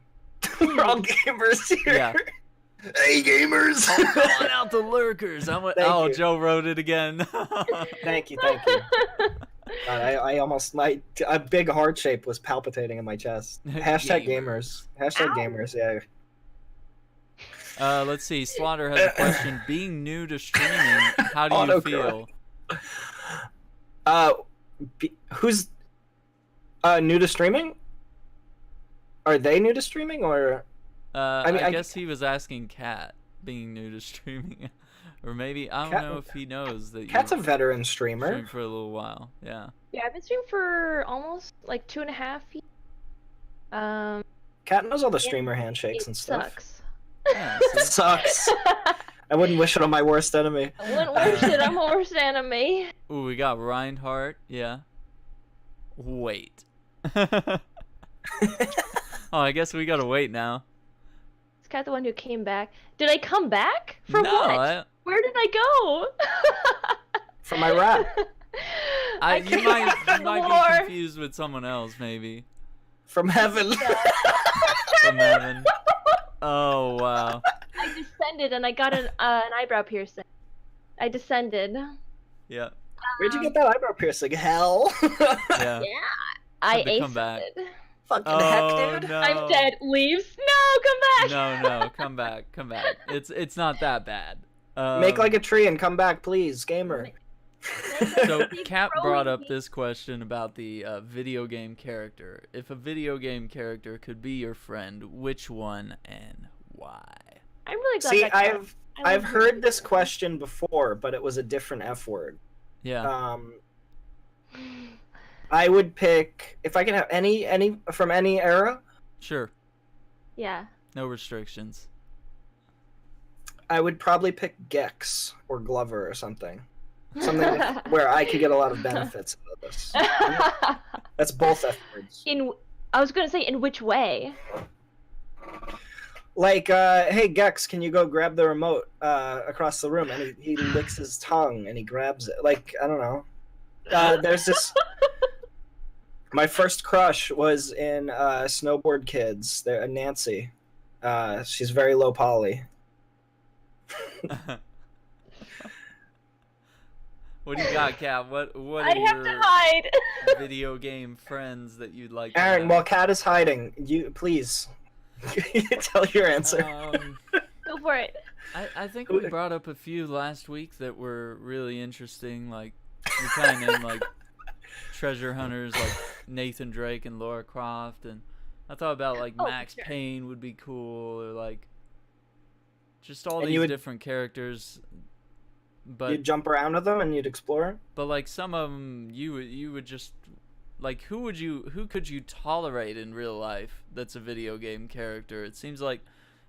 We're all gamers here. Yeah. Hey, gamers. Calling out the lurkers. Thank Oh, you. Joe wrote it again. Thank you. God, I almost a big heart shape was palpitating in my chest. Hashtag gamers. Hashtag Ow. gamers. Yeah. Let's see. Slaughter has a question. Being new to streaming, how do you Autocorrect. feel? Who's new to streaming? Are they new to streaming, or? I guess he was asking Kat being new to streaming, or maybe I don't know if he knows that Kat's a you've veteran streamer. streamed for a little while. Yeah. Yeah, I've been streaming for almost like 2.5 years. Kat knows all the streamer handshakes It and stuff. sucks. Yeah, see? Sucks. I wouldn't wish it on my worst enemy. I wouldn't wish it on my worst enemy. Ooh, we got Reinhardt. Yeah. Wait. Oh, I guess we gotta wait now. Is Kat the one who came back? Did I come back? For No, what? Where did I go? For my rap. You might be confused with someone else, maybe. From heaven. From heaven. Oh wow. I descended and I got an eyebrow piercing. I descended. Yeah. Where'd you get that eyebrow piercing? Hell. Yeah. Yeah. I Had to come back. aced it. Fucking Oh heck, dude. no. I'm dead. Leaves. No, come back. No, come back, come back. It's not that bad. Make like a tree and come back, please, gamer. So Kat brought up this question about the video game character. If a video game character could be your friend, which one and why? I'm really glad. See, that I've heard this question before, but it was a different F word. Yeah. I would pick, if I can have any from any era, Sure. Yeah. No restrictions. I would probably pick Gex or Glover or something. Something where I could get a lot of benefits out of this. That's both F words. I was gonna say, in which way? Like, hey Gex, can you go grab the remote across the room? And he licks his tongue and he grabs it. Like, I don't know. There's this. My first crush was in Snowboard Kids. There, Nancy. She's very low poly. What do you got, Kat? What I are have your to hide. video game friends that you'd like to Aaron, have? while Kat is hiding, you please tell your answer. Go for it. I think we brought up a few last week that were really interesting. Like, we kind of named like treasure hunters, like Nathan Drake and Lara Croft, and I thought about like Max sure. Payne would be cool, or like just all And these you would- different characters. You'd jump around with them and you'd explore. But like some of them, you would just like who could you tolerate in real life that's a video game character? It seems like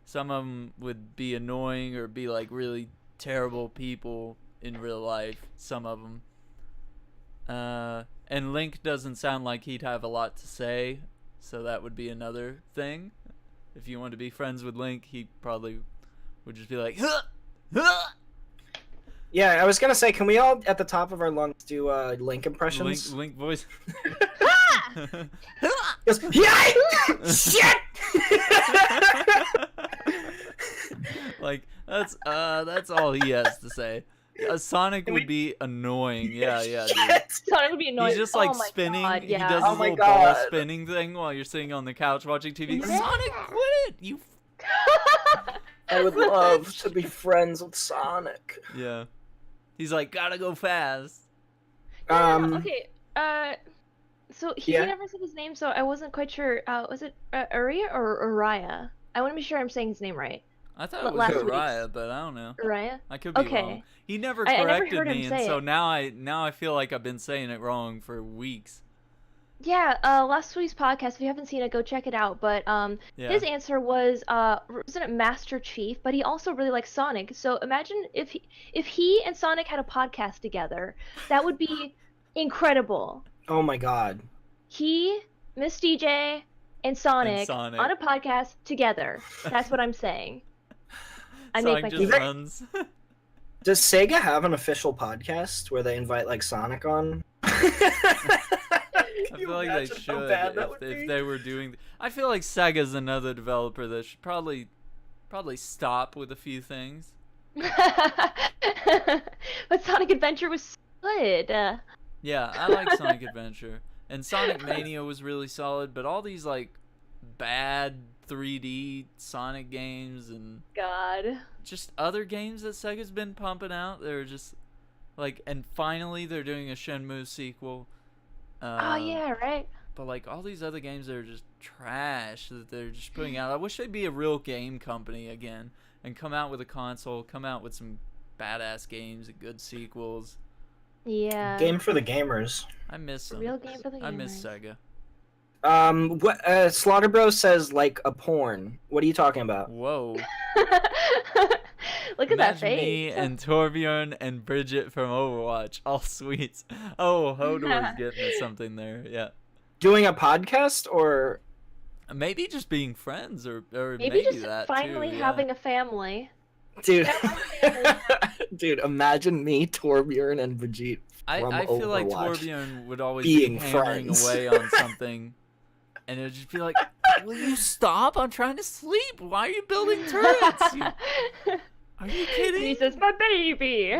some of them would be annoying or be like really terrible people in real life. Some of them. And Link doesn't sound like he'd have a lot to say, so that would be another thing. If you want to be friends with Link, he probably would just be like, huh! Huh! Yeah, I was gonna say, can we all at the top of our lungs do Link impressions? Link voice. Goes, yeah! Shit! Like that's all he has to say. Sonic would be annoying. Yeah, dude. Sonic would be annoying. He's just Oh like my spinning. God, yeah. He does Oh his my little ball God. spinning thing while you're sitting on the couch watching TV. Yeah. Sonic, quit it! You. I would love to be friends with Sonic. Yeah. He's like, gotta go fast. Okay. So he Yeah. never said his name, so I wasn't quite sure. Was it Uriah or Uriah? I want to be sure I'm saying his name right. I thought it was Last Uriah, but I don't know. Uriah. I could be Okay. wrong. He never I never corrected heard him me, and say so it. now I feel like I've been saying it wrong for weeks. Yeah. Last week's podcast. If you haven't seen it, go check it out. But Yeah. his answer was wasn't it Master Chief? But he also really likes Sonic. So imagine if he and Sonic had a podcast together, that would be incredible. Oh my God. He, Miss DJ, and Sonic Sonic. on a podcast together. That's what I'm saying. I Sonic make my just case. runs. Does Sega have an official podcast where they invite like Sonic on? I feel like they should if they were doing. I feel like Sega's another developer that should probably stop with a few things. But Sonic Adventure was good. Yeah, I like Sonic Adventure, and Sonic Mania was really solid. But all these like bad 3D Sonic games and God. just other games that Sega's been pumping out, they're just like, and finally they're doing a Shenmue sequel. Oh yeah, right. But like all these other games that are just trash that they're just putting out. I wish they'd be a real game company again and come out with a console, come out with some badass games and good sequels. Yeah. Game for the gamers. I miss them. Real game for the I miss gamers. Sega. What Slaughter Bros says like a porn. What are you talking about? Whoa. Look at that Imagine face. me and Torbjorn and Bridget from Overwatch, all sweets. Oh, Hodor's getting at something there. Yeah. Doing a podcast or Maybe just being friends, or Maybe just that finally too, having a family. dude? Dude, imagine me, Torbjorn, and Brigitte from I feel like Overwatch Torbjorn would always being be hammering friends. away on something, and it would just be like, "Will you stop? I'm trying to sleep. Why are you building turrets? Are you kidding?" He says, "My baby."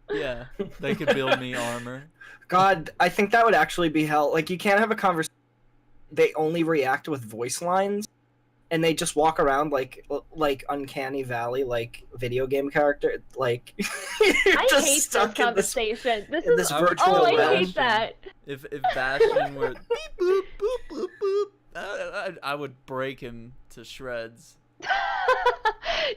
Yeah, they could build me armor. God, I think that would actually be hell. Like, you can't have a conversation. They only react with voice lines, and they just walk around like Uncanny Valley, like video game character. Like, you're I just hate this stuck in this. conversation. This in is this I would virtual kill oh, I realm. hate that. If Bastion were beep boop boop boop boop, I would break him to shreds.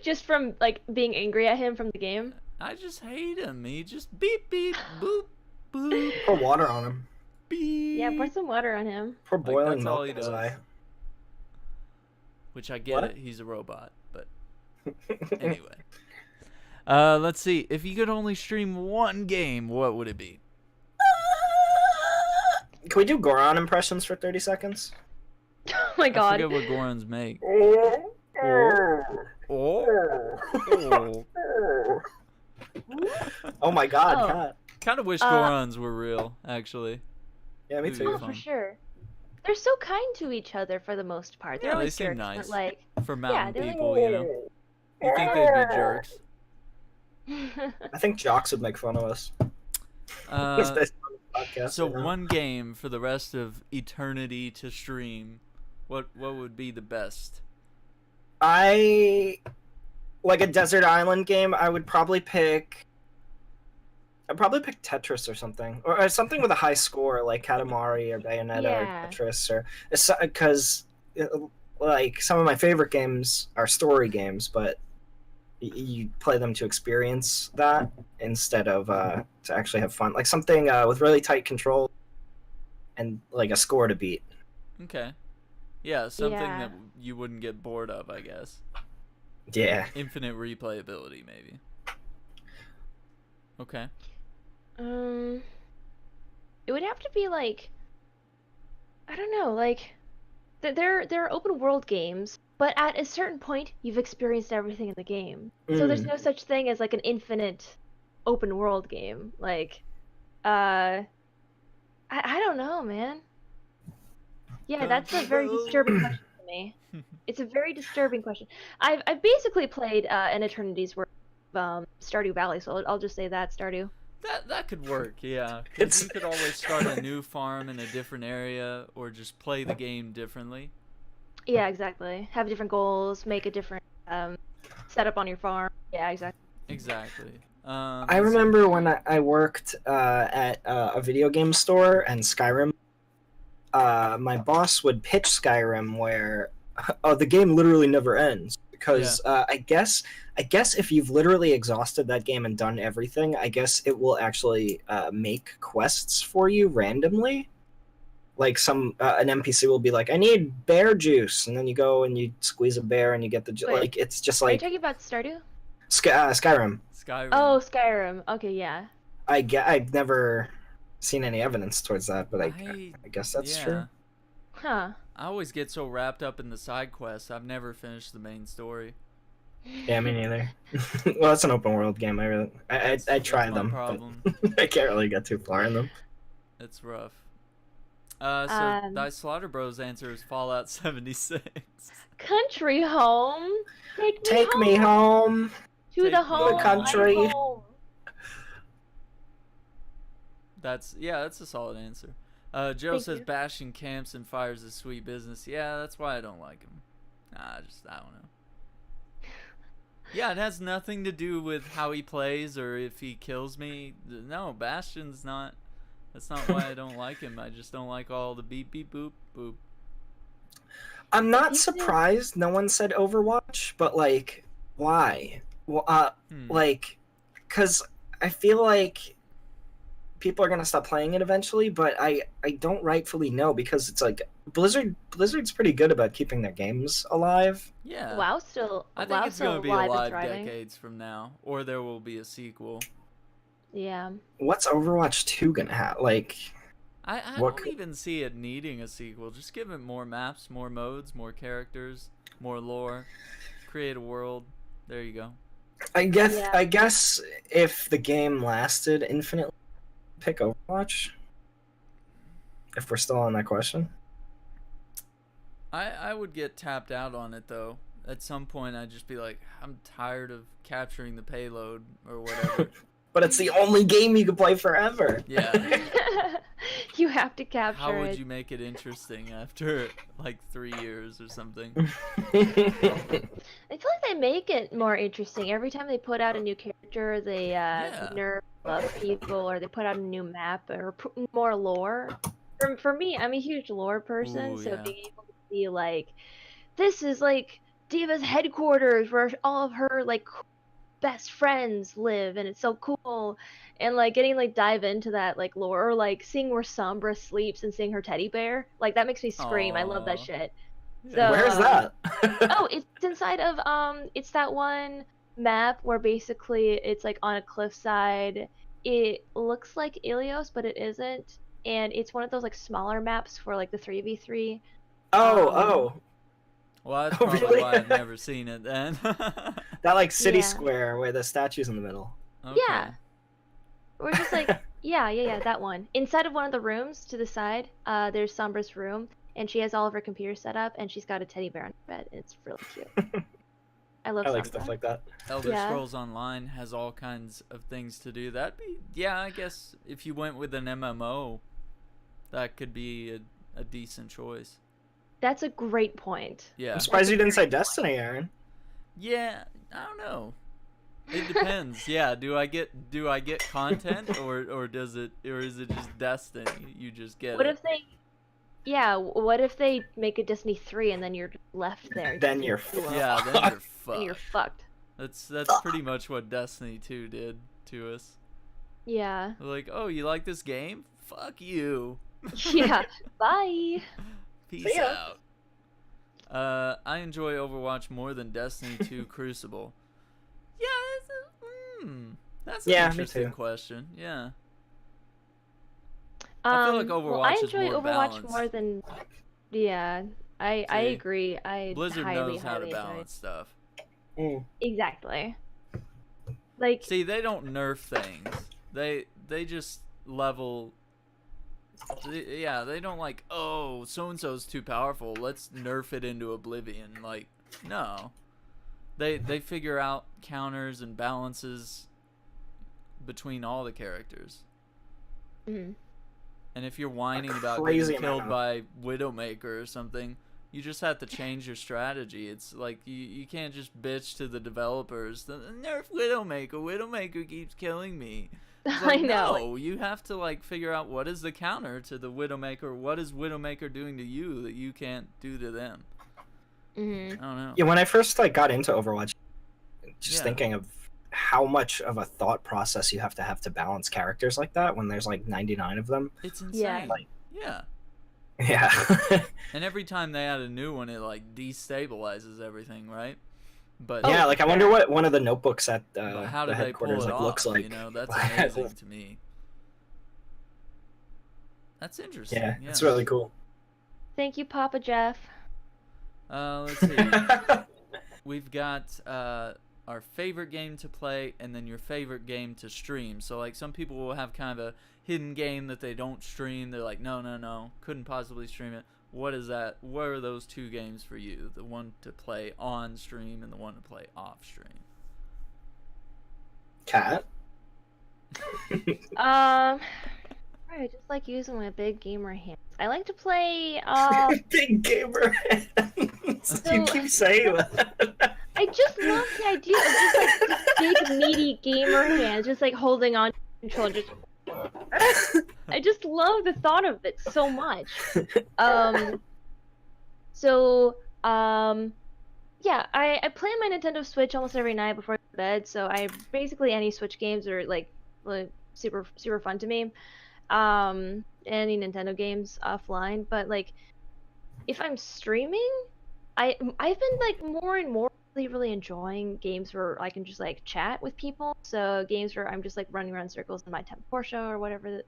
Just from like being angry at him from the game. I just hate him. He just beep beep boop boop Pour water on him. beep. Yeah, pour some water on him. Pour boiling that's all milk he in his does. eye. Which I get What? it. He's a robot, but anyway. Let's see. If you could only stream one game, what would it be? Can we do Goron impressions for 30 seconds? Oh my I god. forget what Gorons make. Oh. Oh my god, Oh. Kat. Kind of wish Gorons were real, actually. Yeah, me Maybe too. Oh, fun. for sure. They're so kind to each other for the most part. They're Yeah, they always seem jerks, nice. but like, For mountain they're like- people, you know. You think they'd be jerks. I think jocks would make fun of us. Uh, This podcast, so you know? one game for the rest of eternity to stream. What would be the best? I like a desert island game. I'd probably pick Tetris or something, or something with a high score like Katamari or Bayonetta Yeah. or Tetris, or because like some of my favorite games are story games, but you play them to experience that instead of to actually have fun. Like something with really tight control and like a score to beat. Okay. Yeah, something Yeah. that you wouldn't get bored of, I guess. Yeah. Infinite replayability, maybe. Okay. It would have to be like, I don't know, like there are open world games, but at a certain point you've experienced everything in the game. So there's no such thing as like an infinite open world game. Like I don't know, man. Yeah, that's a very disturbing question to me. It's a very disturbing question. I've basically played an eternity's worth of Stardew Valley, so I'll just say that Stardew. That could work, yeah. 'Cause It's- you could always start a new farm in a different area, or just play the game differently. Yeah, exactly. Have different goals, make a different setup on your farm. Yeah, exactly. Exactly. I remember when I worked at a video game store and Skyrim. My boss would pitch Skyrim where the game literally never ends because I guess if you've literally exhausted that game and done everything, I guess it will actually make quests for you randomly. Like an NPC will be like, "I need bear juice," and then you go and you squeeze a bear and you get the Wait, like. It's just Are you like talking about Stardew? Skyrim. Skyrim. Oh, Skyrim. Okay, yeah. I've never seen any evidence towards that, but I guess that's yeah. true. Huh. I always get so wrapped up in the side quests, I've never finished the main story. Yeah, me neither. Well, it's an open world game. I try That's my them, problem. but I can't really get too far in them. It's rough. So thy Slaughter Bros answer is Fallout 76. Country home. Take me home. To Take the me home. home. Country. I'm home. That's a solid answer. Joe Thank says you. bashing camps and fires is sweet business. Yeah, that's why I don't like him. I don't know. Yeah, it has nothing to do with how he plays or if he kills me. No, Bastion's not That's not why I don't like him. I just don't like all the beep beep boop boop. I'm not surprised no one said Overwatch, but like, why? Well, like, because I feel like people are gonna stop playing it eventually, but I don't rightfully know, because it's like Blizzard's pretty good about keeping their games alive. Yeah. WoW still. I think WoW's it's going to still be alive and alive thriving. decades from now, or there will be a sequel. Yeah. What's Overwatch 2 gonna have? Like, I What don't could- even see it needing a sequel. Just give it more maps, more modes, more characters, more lore. Create a world. There you go. I guess Yeah. I guess if the game lasted infinitely, pick Overwatch. If we're still on that question. I would get tapped out on it though. At some point, I'd just be like, I'm tired of capturing the payload or whatever. But it's the only game you can play forever. Yeah. You have to capture How would it. you make it interesting after like 3 years or something? I feel like they make it more interesting every time they put out a new character. They nerf love people, or they put out a new map, or put more lore. For me, I'm a huge lore person, Ooh, so yeah. being able to see like, this is like Diva's headquarters where all of her like best friends live, and it's so cool. And like getting like dive into that like lore, or like seeing where Sombra sleeps and seeing her teddy bear, like that makes me scream. I love that Aw. shit. Yeah. So, Where's that? Oh, it's inside of it's that one map where basically it's like on a cliffside. It looks like Ilios, but it isn't. And it's one of those like smaller maps for like the 3v3. Oh. Well, that's Oh, probably really? why I've never seen it then. That like city Yeah. square where the statue's in the middle. Okay. Yeah. We're just like, yeah, that one. Inside of one of the rooms to the side, there's Sombra's room, and she has all of her computers set up, and she's got a teddy bear on her bed. It's really cute. I love I like Sombra. stuff like that. Elder Yeah. Scrolls Online has all kinds of things to do. That'd be, yeah, I guess if you went with an MMO, that could be a decent choice. That's a great point. Yeah. I'm surprised That's a you didn't say great point. Destiny, Aaron. Yeah, I don't know. It depends. Yeah, do I get content or is it just Destiny? You just get What it. if they, yeah, what if they make a Destiny 3 and then you're left there? Then you're Yeah, then you're And you're fucked. fucked. That's pretty much what Destiny 2 did to us. Yeah. They're like, "Oh, you like this game? Fuck you. Yeah. Bye. Peace See ya." out." I enjoy Overwatch more than Destiny 2 Crucible. Yeah, that's an Yeah, me interesting too. question. Yeah. I feel like Well, I Overwatch is enjoy more Overwatch balanced. more than. Yeah, I See? agree. I Blizzard highly, knows how to highly enjoy balance stuff. Mm. Exactly. Like, See, they don't nerf things. They just level. Yeah, they don't like, oh, so and so's too powerful. Let's nerf it into oblivion. Like, no. They figure out counters and balances between all the characters. mhm. And if you're whining about crazy getting killed amount by Widowmaker or something, you just have to change your strategy. It's like you can't just bitch to the developers. Nerf Widowmaker. Widowmaker keeps killing me. It's I like, know. No, you have to like figure out what is the counter to the Widowmaker. What is Widowmaker doing to you that you can't do to them? Mhm. I don't know. Yeah, when I first like got into Overwatch, just Yeah. thinking of how much of a thought process you have to balance characters like that when there's like 99 of them. It's Yeah. insane. Like- Yeah. Yeah. And every time they add a new one, it like destabilizes everything, right? But Yeah, like I wonder what one of the notebooks at but how the do they pull headquarters it like off? looks like. You know, that's amazing to me. That's interesting. Yeah, it's really cool. Thank you, Papa Jeff. Let's see. We've got our favorite game to play, and then your favorite game to stream. So, like, some people will have kind of a hidden game that they don't stream. They're like, no, couldn't possibly stream it. What is that? What are those two games for you? The one to play on stream and the one to play off stream. Cat. I just like using my big gamer hands. I like to play. Big gamer hands. So- You keep saying that. I just love the idea of just like this big meaty gamer hands, just like holding on to control. Just I I just love the thought of it so much. So, yeah, I play on my Nintendo Switch almost every night before I go to bed. So I basically any Switch games are like super fun to me. Any Nintendo games offline, but like if I'm streaming, I've been like more and more really enjoying games where I can just like chat with people. So games where I'm just like running around circles in my Porsche or whatever it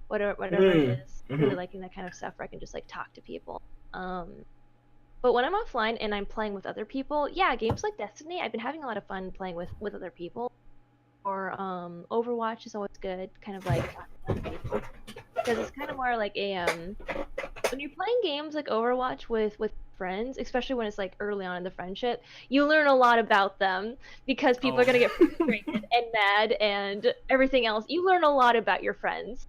is. Really liking that kind of stuff where I can just like talk to people. But when I'm offline and I'm playing with other people, yeah, games like Destiny, I've been having a lot of fun playing with other people. Or Overwatch is always good, kind of like talking to people, because it's kind of more like a when you're playing games like Overwatch with friends, especially when it's like early on in the friendship, you learn a lot about them because people are gonna get frustrated and mad and everything else. You learn a lot about your friends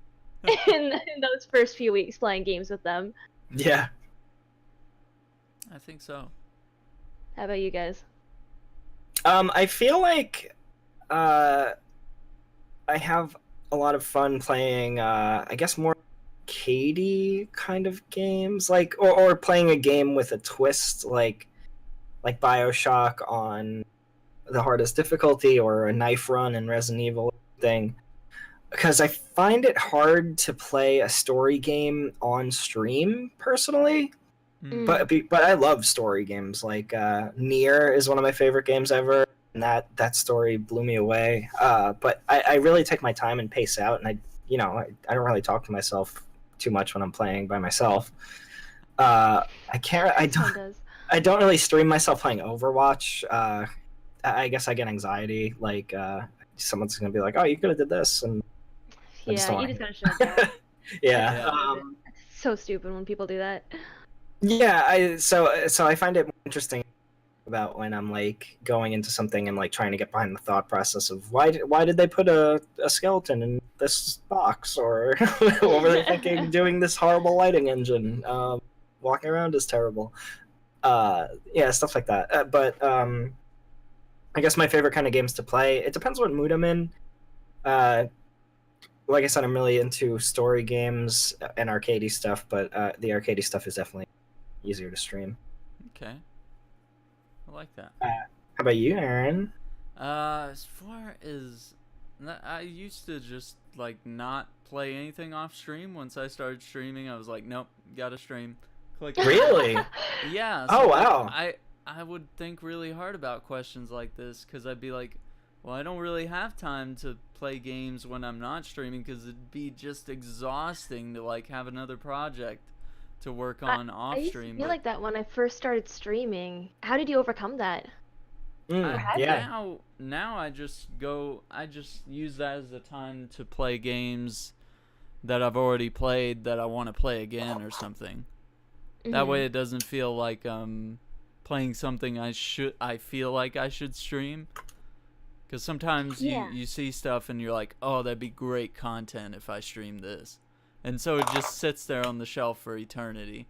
in those first few weeks playing games with them. Yeah. I think so. How about you guys? I feel like I have a lot of fun playing I guess more arcadey kind of games, like or playing a game with a twist, like BioShock on the hardest difficulty, or a knife run in Resident Evil thing. Because I find it hard to play a story game on stream personally. But I love story games. Like Nier is one of my favorite games ever, and that story blew me away. But I really take my time and pace out, and I don't really talk to myself too much when I'm playing by myself. I don't really stream myself playing Overwatch. I guess I get anxiety. Like someone's gonna be like, "Oh, you could have did this," and yeah, you just gotta shut it down. Yeah. It's so stupid when people do that. Yeah, so I find it more interesting about when I'm like going into something and like trying to get behind the thought process of why did they put a skeleton in this box, or what were they thinking doing this horrible lighting engine? Walking around is terrible. Yeah, stuff like that. But I guess my favorite kind of games to play, it depends what mood I'm in. Like I said, I'm really into story games and arcadey stuff, but the arcadey stuff is definitely easier to stream. Okay. I like that. How about you, Aaron? As far as I used to just like not play anything off stream. Once I started streaming, I was like, nope, gotta stream. Click. Really? Yeah. So wow. I would think really hard about questions like this, because I'd be like, well, I don't really have time to play games when I'm not streaming, because it'd be just exhausting to like have another project to work on off stream. I used to feel like that when I first started streaming. How did you overcome that? Yeah. Now I just use that as a time to play games that I've already played that I want to play again or something. That way it doesn't feel like playing something I feel like I should stream. Because sometimes you see stuff and you're like, oh, that'd be great content if I streamed this. And so it just sits there on the shelf for eternity.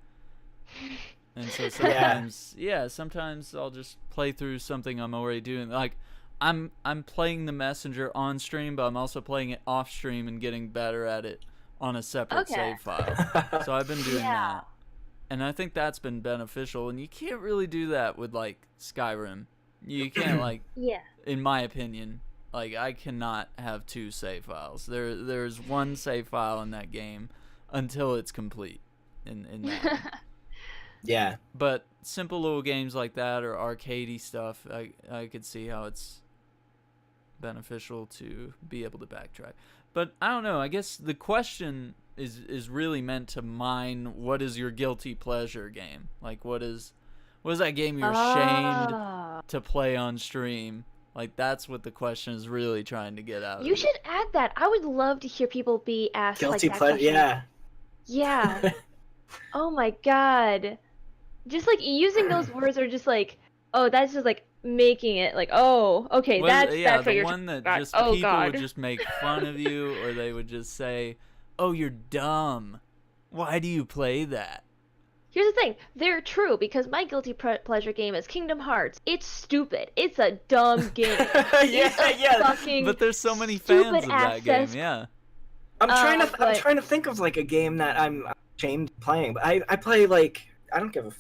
And so sometimes I'll just play through something I'm already doing. Like, I'm playing the Messenger on stream, but I'm also playing it off stream and getting better at it on a separate save file. So I've been doing that. And I think that's been beneficial. And you can't really do that with, like, Skyrim. You can't, like, in my opinion, like, I cannot have two save files. There's one save file in that game until it's complete in that. Yeah. But simple little games like that, or arcadey stuff, I could see how it's beneficial to be able to backtrack. But I don't know, I guess the question is really meant to mine what is your guilty pleasure game? Like, what is that game you're ashamed to play on stream? Like, that's what the question is really trying to get out of. You should add that. I would love to hear people be asked guilty like that pleasure. question. Yeah. Oh my god. Just like using those words are just like, oh, that's just like making it like, oh, okay, that's what you're talking about. that just oh people god would just make fun of you, or they would just say, oh, you're dumb. Why do you play that? Here's the thing, they're true, because my guilty pleasure game is Kingdom Hearts. It's stupid. It's a dumb game. Fucking but there's so many fans of that game, yeah. I'm but trying to think of like a game that I'm ashamed of playing, but I play like I don't give a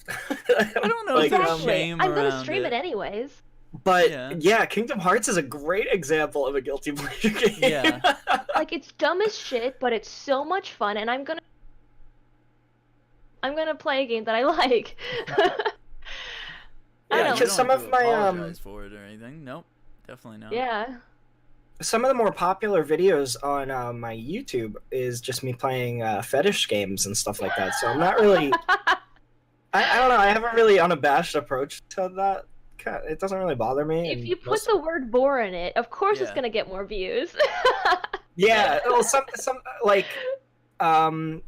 I don't know if like there's exactly. shame I'm gonna around stream it it. anyways. but Yeah. yeah, Kingdom Hearts is a great example of a guilty pleasure game. Yeah. Like it's dumb as shit, but it's so much fun, and I'm gonna play a game that I like. I Yeah, You don't know. because don't some have of to my apologize for it or anything. Nope, definitely not. Yeah. some of the more popular videos on my YouTube is just me playing fetish games and stuff like that. So I'm not really. I don't know. I have a really unabashed approach to that. It doesn't really bother me. If And you put most- the word "bore" in it, of course it's Yeah. gonna get more views. yeah, well, some like um,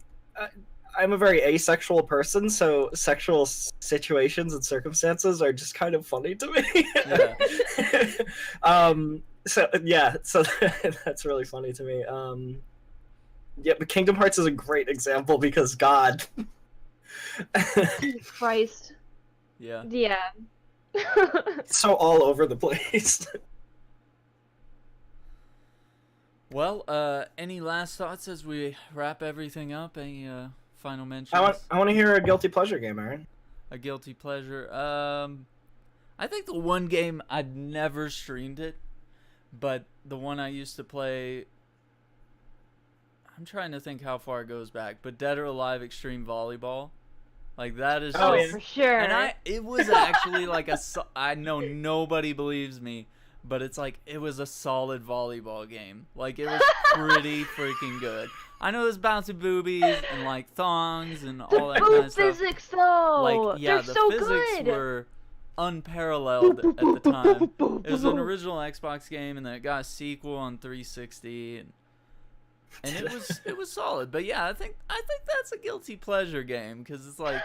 I'm a very asexual person, so sexual situations and circumstances are just kind of funny to me. Yeah. So yeah, so that's really funny to me. Yeah, but Kingdom Hearts is a great example because God. Christ. Yeah. Yeah. So all over the place. Well, any last thoughts as we wrap everything up? Any final mentions? I want to hear a guilty pleasure game, Aaron. A guilty pleasure. I think the one game I'd never streamed it, but the one I used to play. I'm trying to think how far it goes back, but Dead or Alive Extreme Volleyball, like that is. Oh, Oh, yeah. for sure. And it was actually like I know nobody believes me, but it's like it was a solid volleyball game. Like it was pretty freaking good. I know there's bouncy boobies and like thongs and The all that kind of boob stuff. physics, though. Like yeah, They're the so physics good. were unparalleled at the time. It was an original Xbox game, and then it got a sequel on 360, and it was solid. But yeah, I think that's a guilty pleasure game because it's like.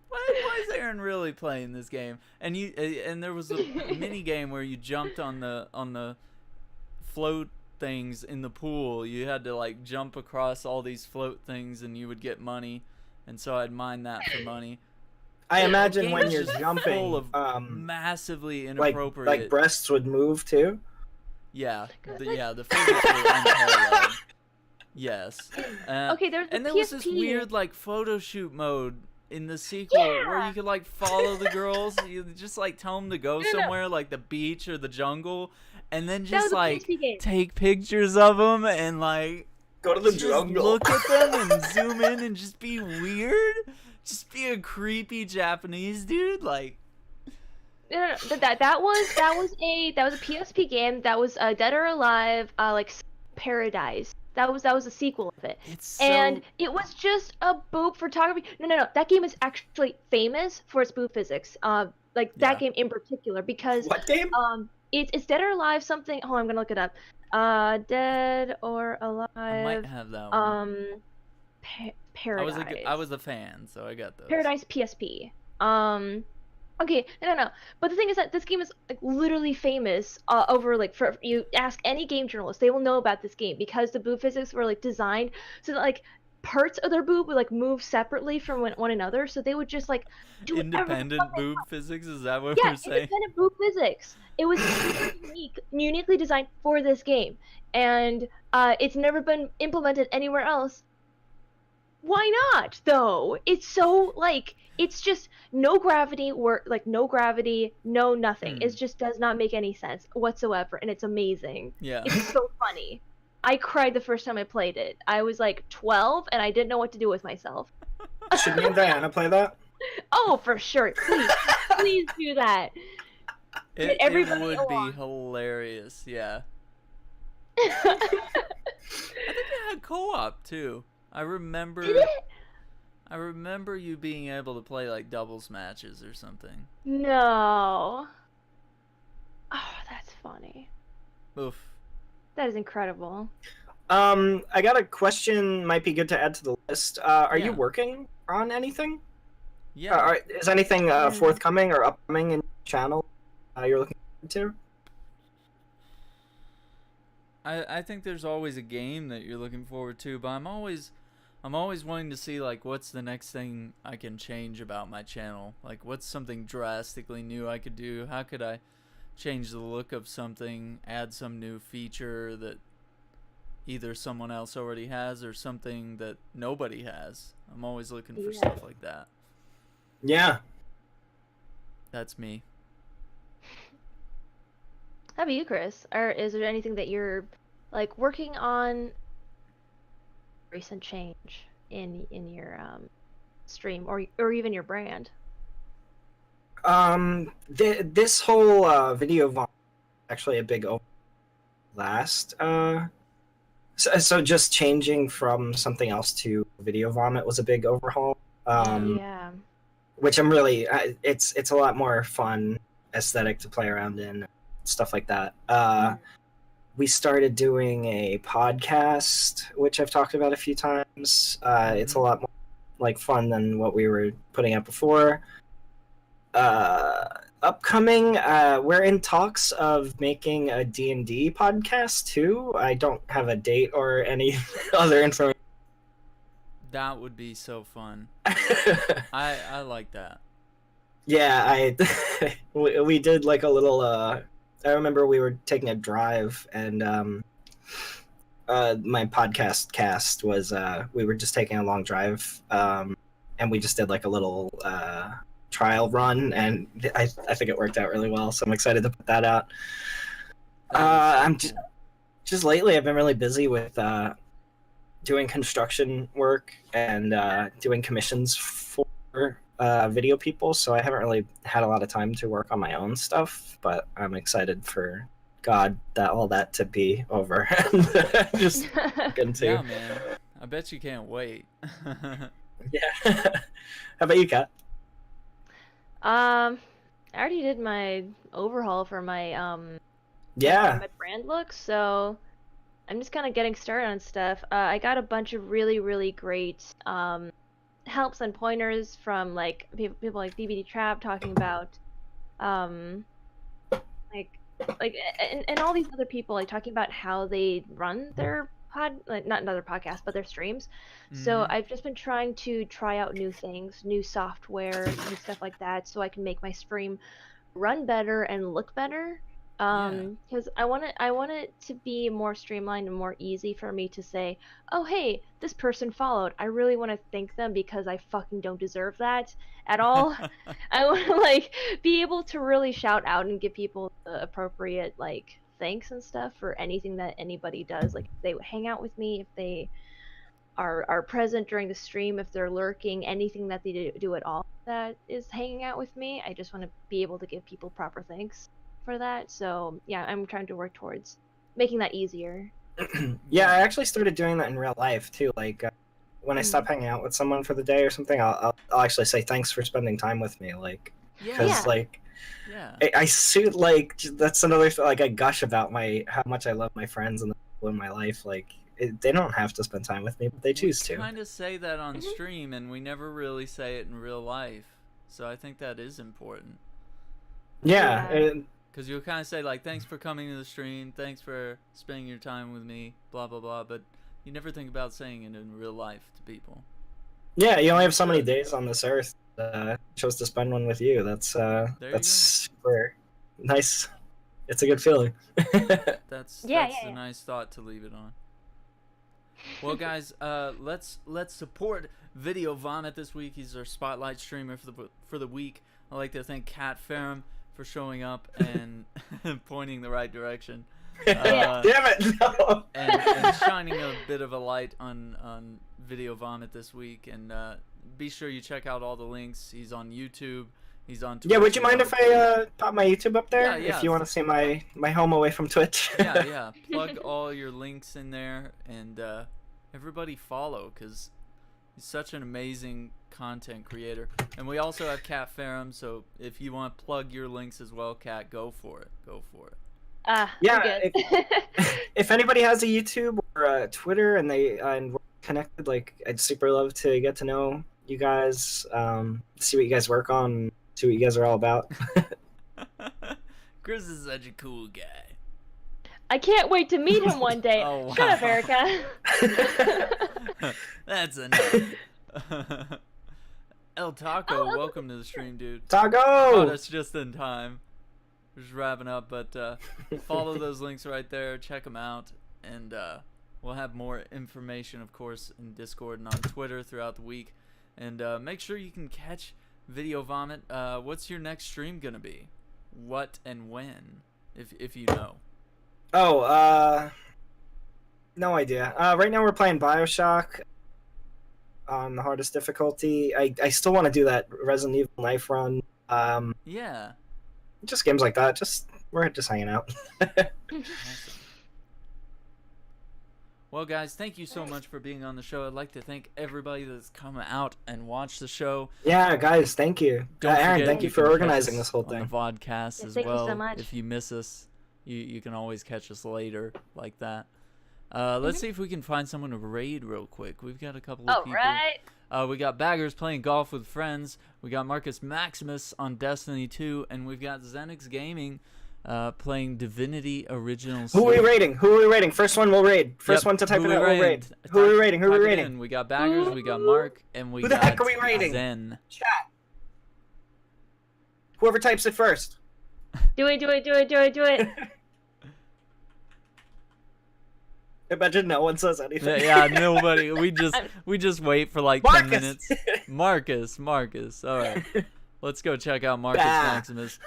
Why is Aaron really playing this game? And there was a mini game where you jumped on the float things in the pool. You had to like jump across all these float things, and you would get money. And so I'd mine that for money. I imagine game when is you're just jumping, full of massively like inappropriate. breasts would move too. Yeah, the physics were unparalleled. Yes. Okay, there's the and there was this PSP. weird like photo shoot mode in the sequel where Yeah. you could like follow the girls, you just like tell them to go somewhere like the beach or the jungle, and then That was just a like PSP game. take pictures of them and like Go to the just jungle. look at them and zoom in and just be weird, just be a creepy Japanese dude like. No, that was a PSP game. That was Dead or Alive, like Paradise. That was a sequel of it. It's so And it was just a boob photography. No. That game is actually famous for its boob physics. Like that Yeah. game in particular because What game? it's Dead or Alive something. Oh, I'm gonna look it up. Dead or Alive. I might have that one. Paradise. I was a fan, so I got those. Paradise PSP. Okay, no. But the thing is that this game is like literally famous over like for you ask any game journalist, they will know about this game because the boob physics were like designed so that like parts of their boob would like move separately from one another, so they would just like do whatever the Independent fuck they boob want. physics, is that what Yeah, we're saying? independent boob physics. It was super uniquely designed for this game, and it's never been implemented anywhere else. Why not though? It's so like it's just no gravity no nothing. It just does not make any sense whatsoever, and it's amazing. Yeah. It's so funny. I cried the first time I played it. I was like 12 and I didn't know what to do with myself. Should me and Diana play that? Oh, for sure. Please do that. It everybody would along. be hilarious, yeah. I think it had co-op too. I remember Did it? I remember you being able to play like doubles matches or something. No. Oh, that's funny. Oof. That is incredible. I got a question. Might be good to add to the list. Are Yeah. you working on anything? Yeah. Is anything forthcoming or upcoming in your channel you're looking into? I think there's always a game that you're looking forward to, but I'm always wanting to see like what's the next thing I can change about my channel. Like what's something drastically new I could do? How could I change the look of something, add some new feature that either someone else already has or something that nobody has. I'm always looking for Yeah. stuff like that. Yeah. That's me. How about you, Chris? Or is there anything that you're like working on recent change in your stream or even your brand? This whole video vomit actually a big last. So just changing from something else to video vomit was a big overhaul. Yeah. Which I'm really it's a lot more fun aesthetic to play around in, stuff like that. We started doing a podcast, which I've talked about a few times. It's a lot more like fun than what we were putting out before. Upcoming, we're in talks of making a D&D podcast too. I don't have a date or any other information. That would be so fun. I like that. Yeah, we did like a little. I remember we were taking a drive, and my podcast cast was we were just taking a long drive, and we just did like a little trial run, and I think it worked out really well. So I'm excited to put that out. I'm just lately I've been really busy with doing construction work and doing commissions for video people, so I haven't really had a lot of time to work on my own stuff, but I'm excited for all that to be over. Just into. Yeah, man. I bet you can't wait. Yeah. How about you, Kat? I already did my overhaul for my my brand look, so I'm just kind of getting started on stuff. I got a bunch of really great helps and pointers from like people like BBD Trap talking about like and all these other people like talking about how they run their not another podcast but their streams. So I've just been trying to try out new things, new software, new stuff like that, so I can make my stream run better and look better. Because I want it to be more streamlined and more easy for me to say, oh hey, this person followed. I really want to thank them because I fucking don't deserve that at all. I want to like be able to really shout out and give people the appropriate like thanks and stuff for anything that anybody does. Like if they hang out with me, if they are present during the stream, if they're lurking, anything that they do at all that is hanging out with me, I just want to be able to give people proper thanks for that. So yeah, I'm trying to work towards making that easier. Yeah, I actually started doing that in real life too. Like when I stop hanging out with someone for the day or something, I'll actually say thanks for spending time with me. Like, because like, I see like that's another like I gush about how much I love my friends and the people in my life. Like they don't have to spend time with me, but they choose to. We kind of say that on stream, and we never really say it in real life. So I think that is important. Yeah. Because you'll kind of say, like, thanks for coming to the stream, thanks for spending your time with me, blah, blah, blah, but you never think about saying it in real life to people. Yeah, you only have so many days on this earth. Chose to spend one with you. That's super nice. It's a good feeling. That's a nice thought to leave it on. Well, guys, let's support VideoVomit this week. He's our spotlight streamer for the week. I'd like to thank KatFerrum for showing up and pointing the right direction. Damn it! No. and shining a bit of a light on VideoVomit this week. And be sure you check out all the links. He's on YouTube. He's on Twitch. Yeah, would you mind if I pop my YouTube up there? Yeah. If you want to see my home away from Twitch. Yeah. Plug all your links in there, and everybody follow, because he's such an amazing content creator. And we also have KatFerrum, so if you want to plug your links as well, Kat, go for it. Yeah, if anybody has a YouTube or a Twitter and we're connected, like I'd super love to get to know you guys, see what you guys work on, see what you guys are all about. Chris is such a cool guy. I can't wait to meet him one day. Oh, wow. Shut up, Erica. That's enough. El Taco, welcome to the stream, dude. Taco! Oh, that's just in time. We're just wrapping up, but follow those links right there. Check them out, and we'll have more information, of course, in Discord and on Twitter throughout the week. And make sure you can catch VideoVomit. What's your next stream gonna be? What and when, if you know? Oh, no idea. Right now we're playing BioShock on the hardest difficulty. I still want to do that Resident Evil knife run. Yeah. Just games like that. We're just hanging out. Awesome. Well, guys, thank you so much for being on the show. I'd like to thank everybody that's come out and watched the show. Yeah, guys, thank you. Aaron, thank you for organizing this whole thing. On the vodcast as thank well. you so much. If you miss us, you can always catch us later like that. Let's see if we can find someone to raid real quick. We've got a couple of people. Right. We got Baggers playing golf with friends. We got Marcus Maximus on Destiny 2, and we've got Xenix Gaming playing Divinity Original Sin. Who are we rating? First one we'll raid. First one to type it out, we'll raid. Who are we rating? We got Baggers, we got Mark, and we Who the got heck are we rating? Zen. Chat. Whoever types it first. Do it. Imagine no one says anything. Yeah, nobody. We just wait for like 10 minutes. Marcus. All right. Let's go check out Marcus Maximus.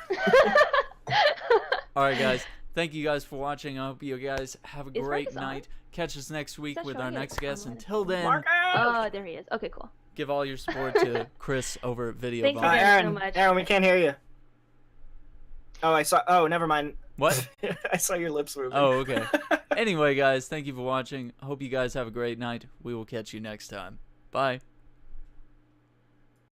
All right, guys. Thank you guys for watching. I hope you guys have a great night. Catch us next week with our next guest. Until then, Marcus! Oh, there he is. Okay, cool. Give all your support to Chris over at VideoVomit. Thank you guys so much. Aaron, we can't hear you. Oh, never mind. What? I saw your lips moving. Oh, okay. Anyway, guys, thank you for watching. Hope you guys have a great night. We will catch you next time. Bye.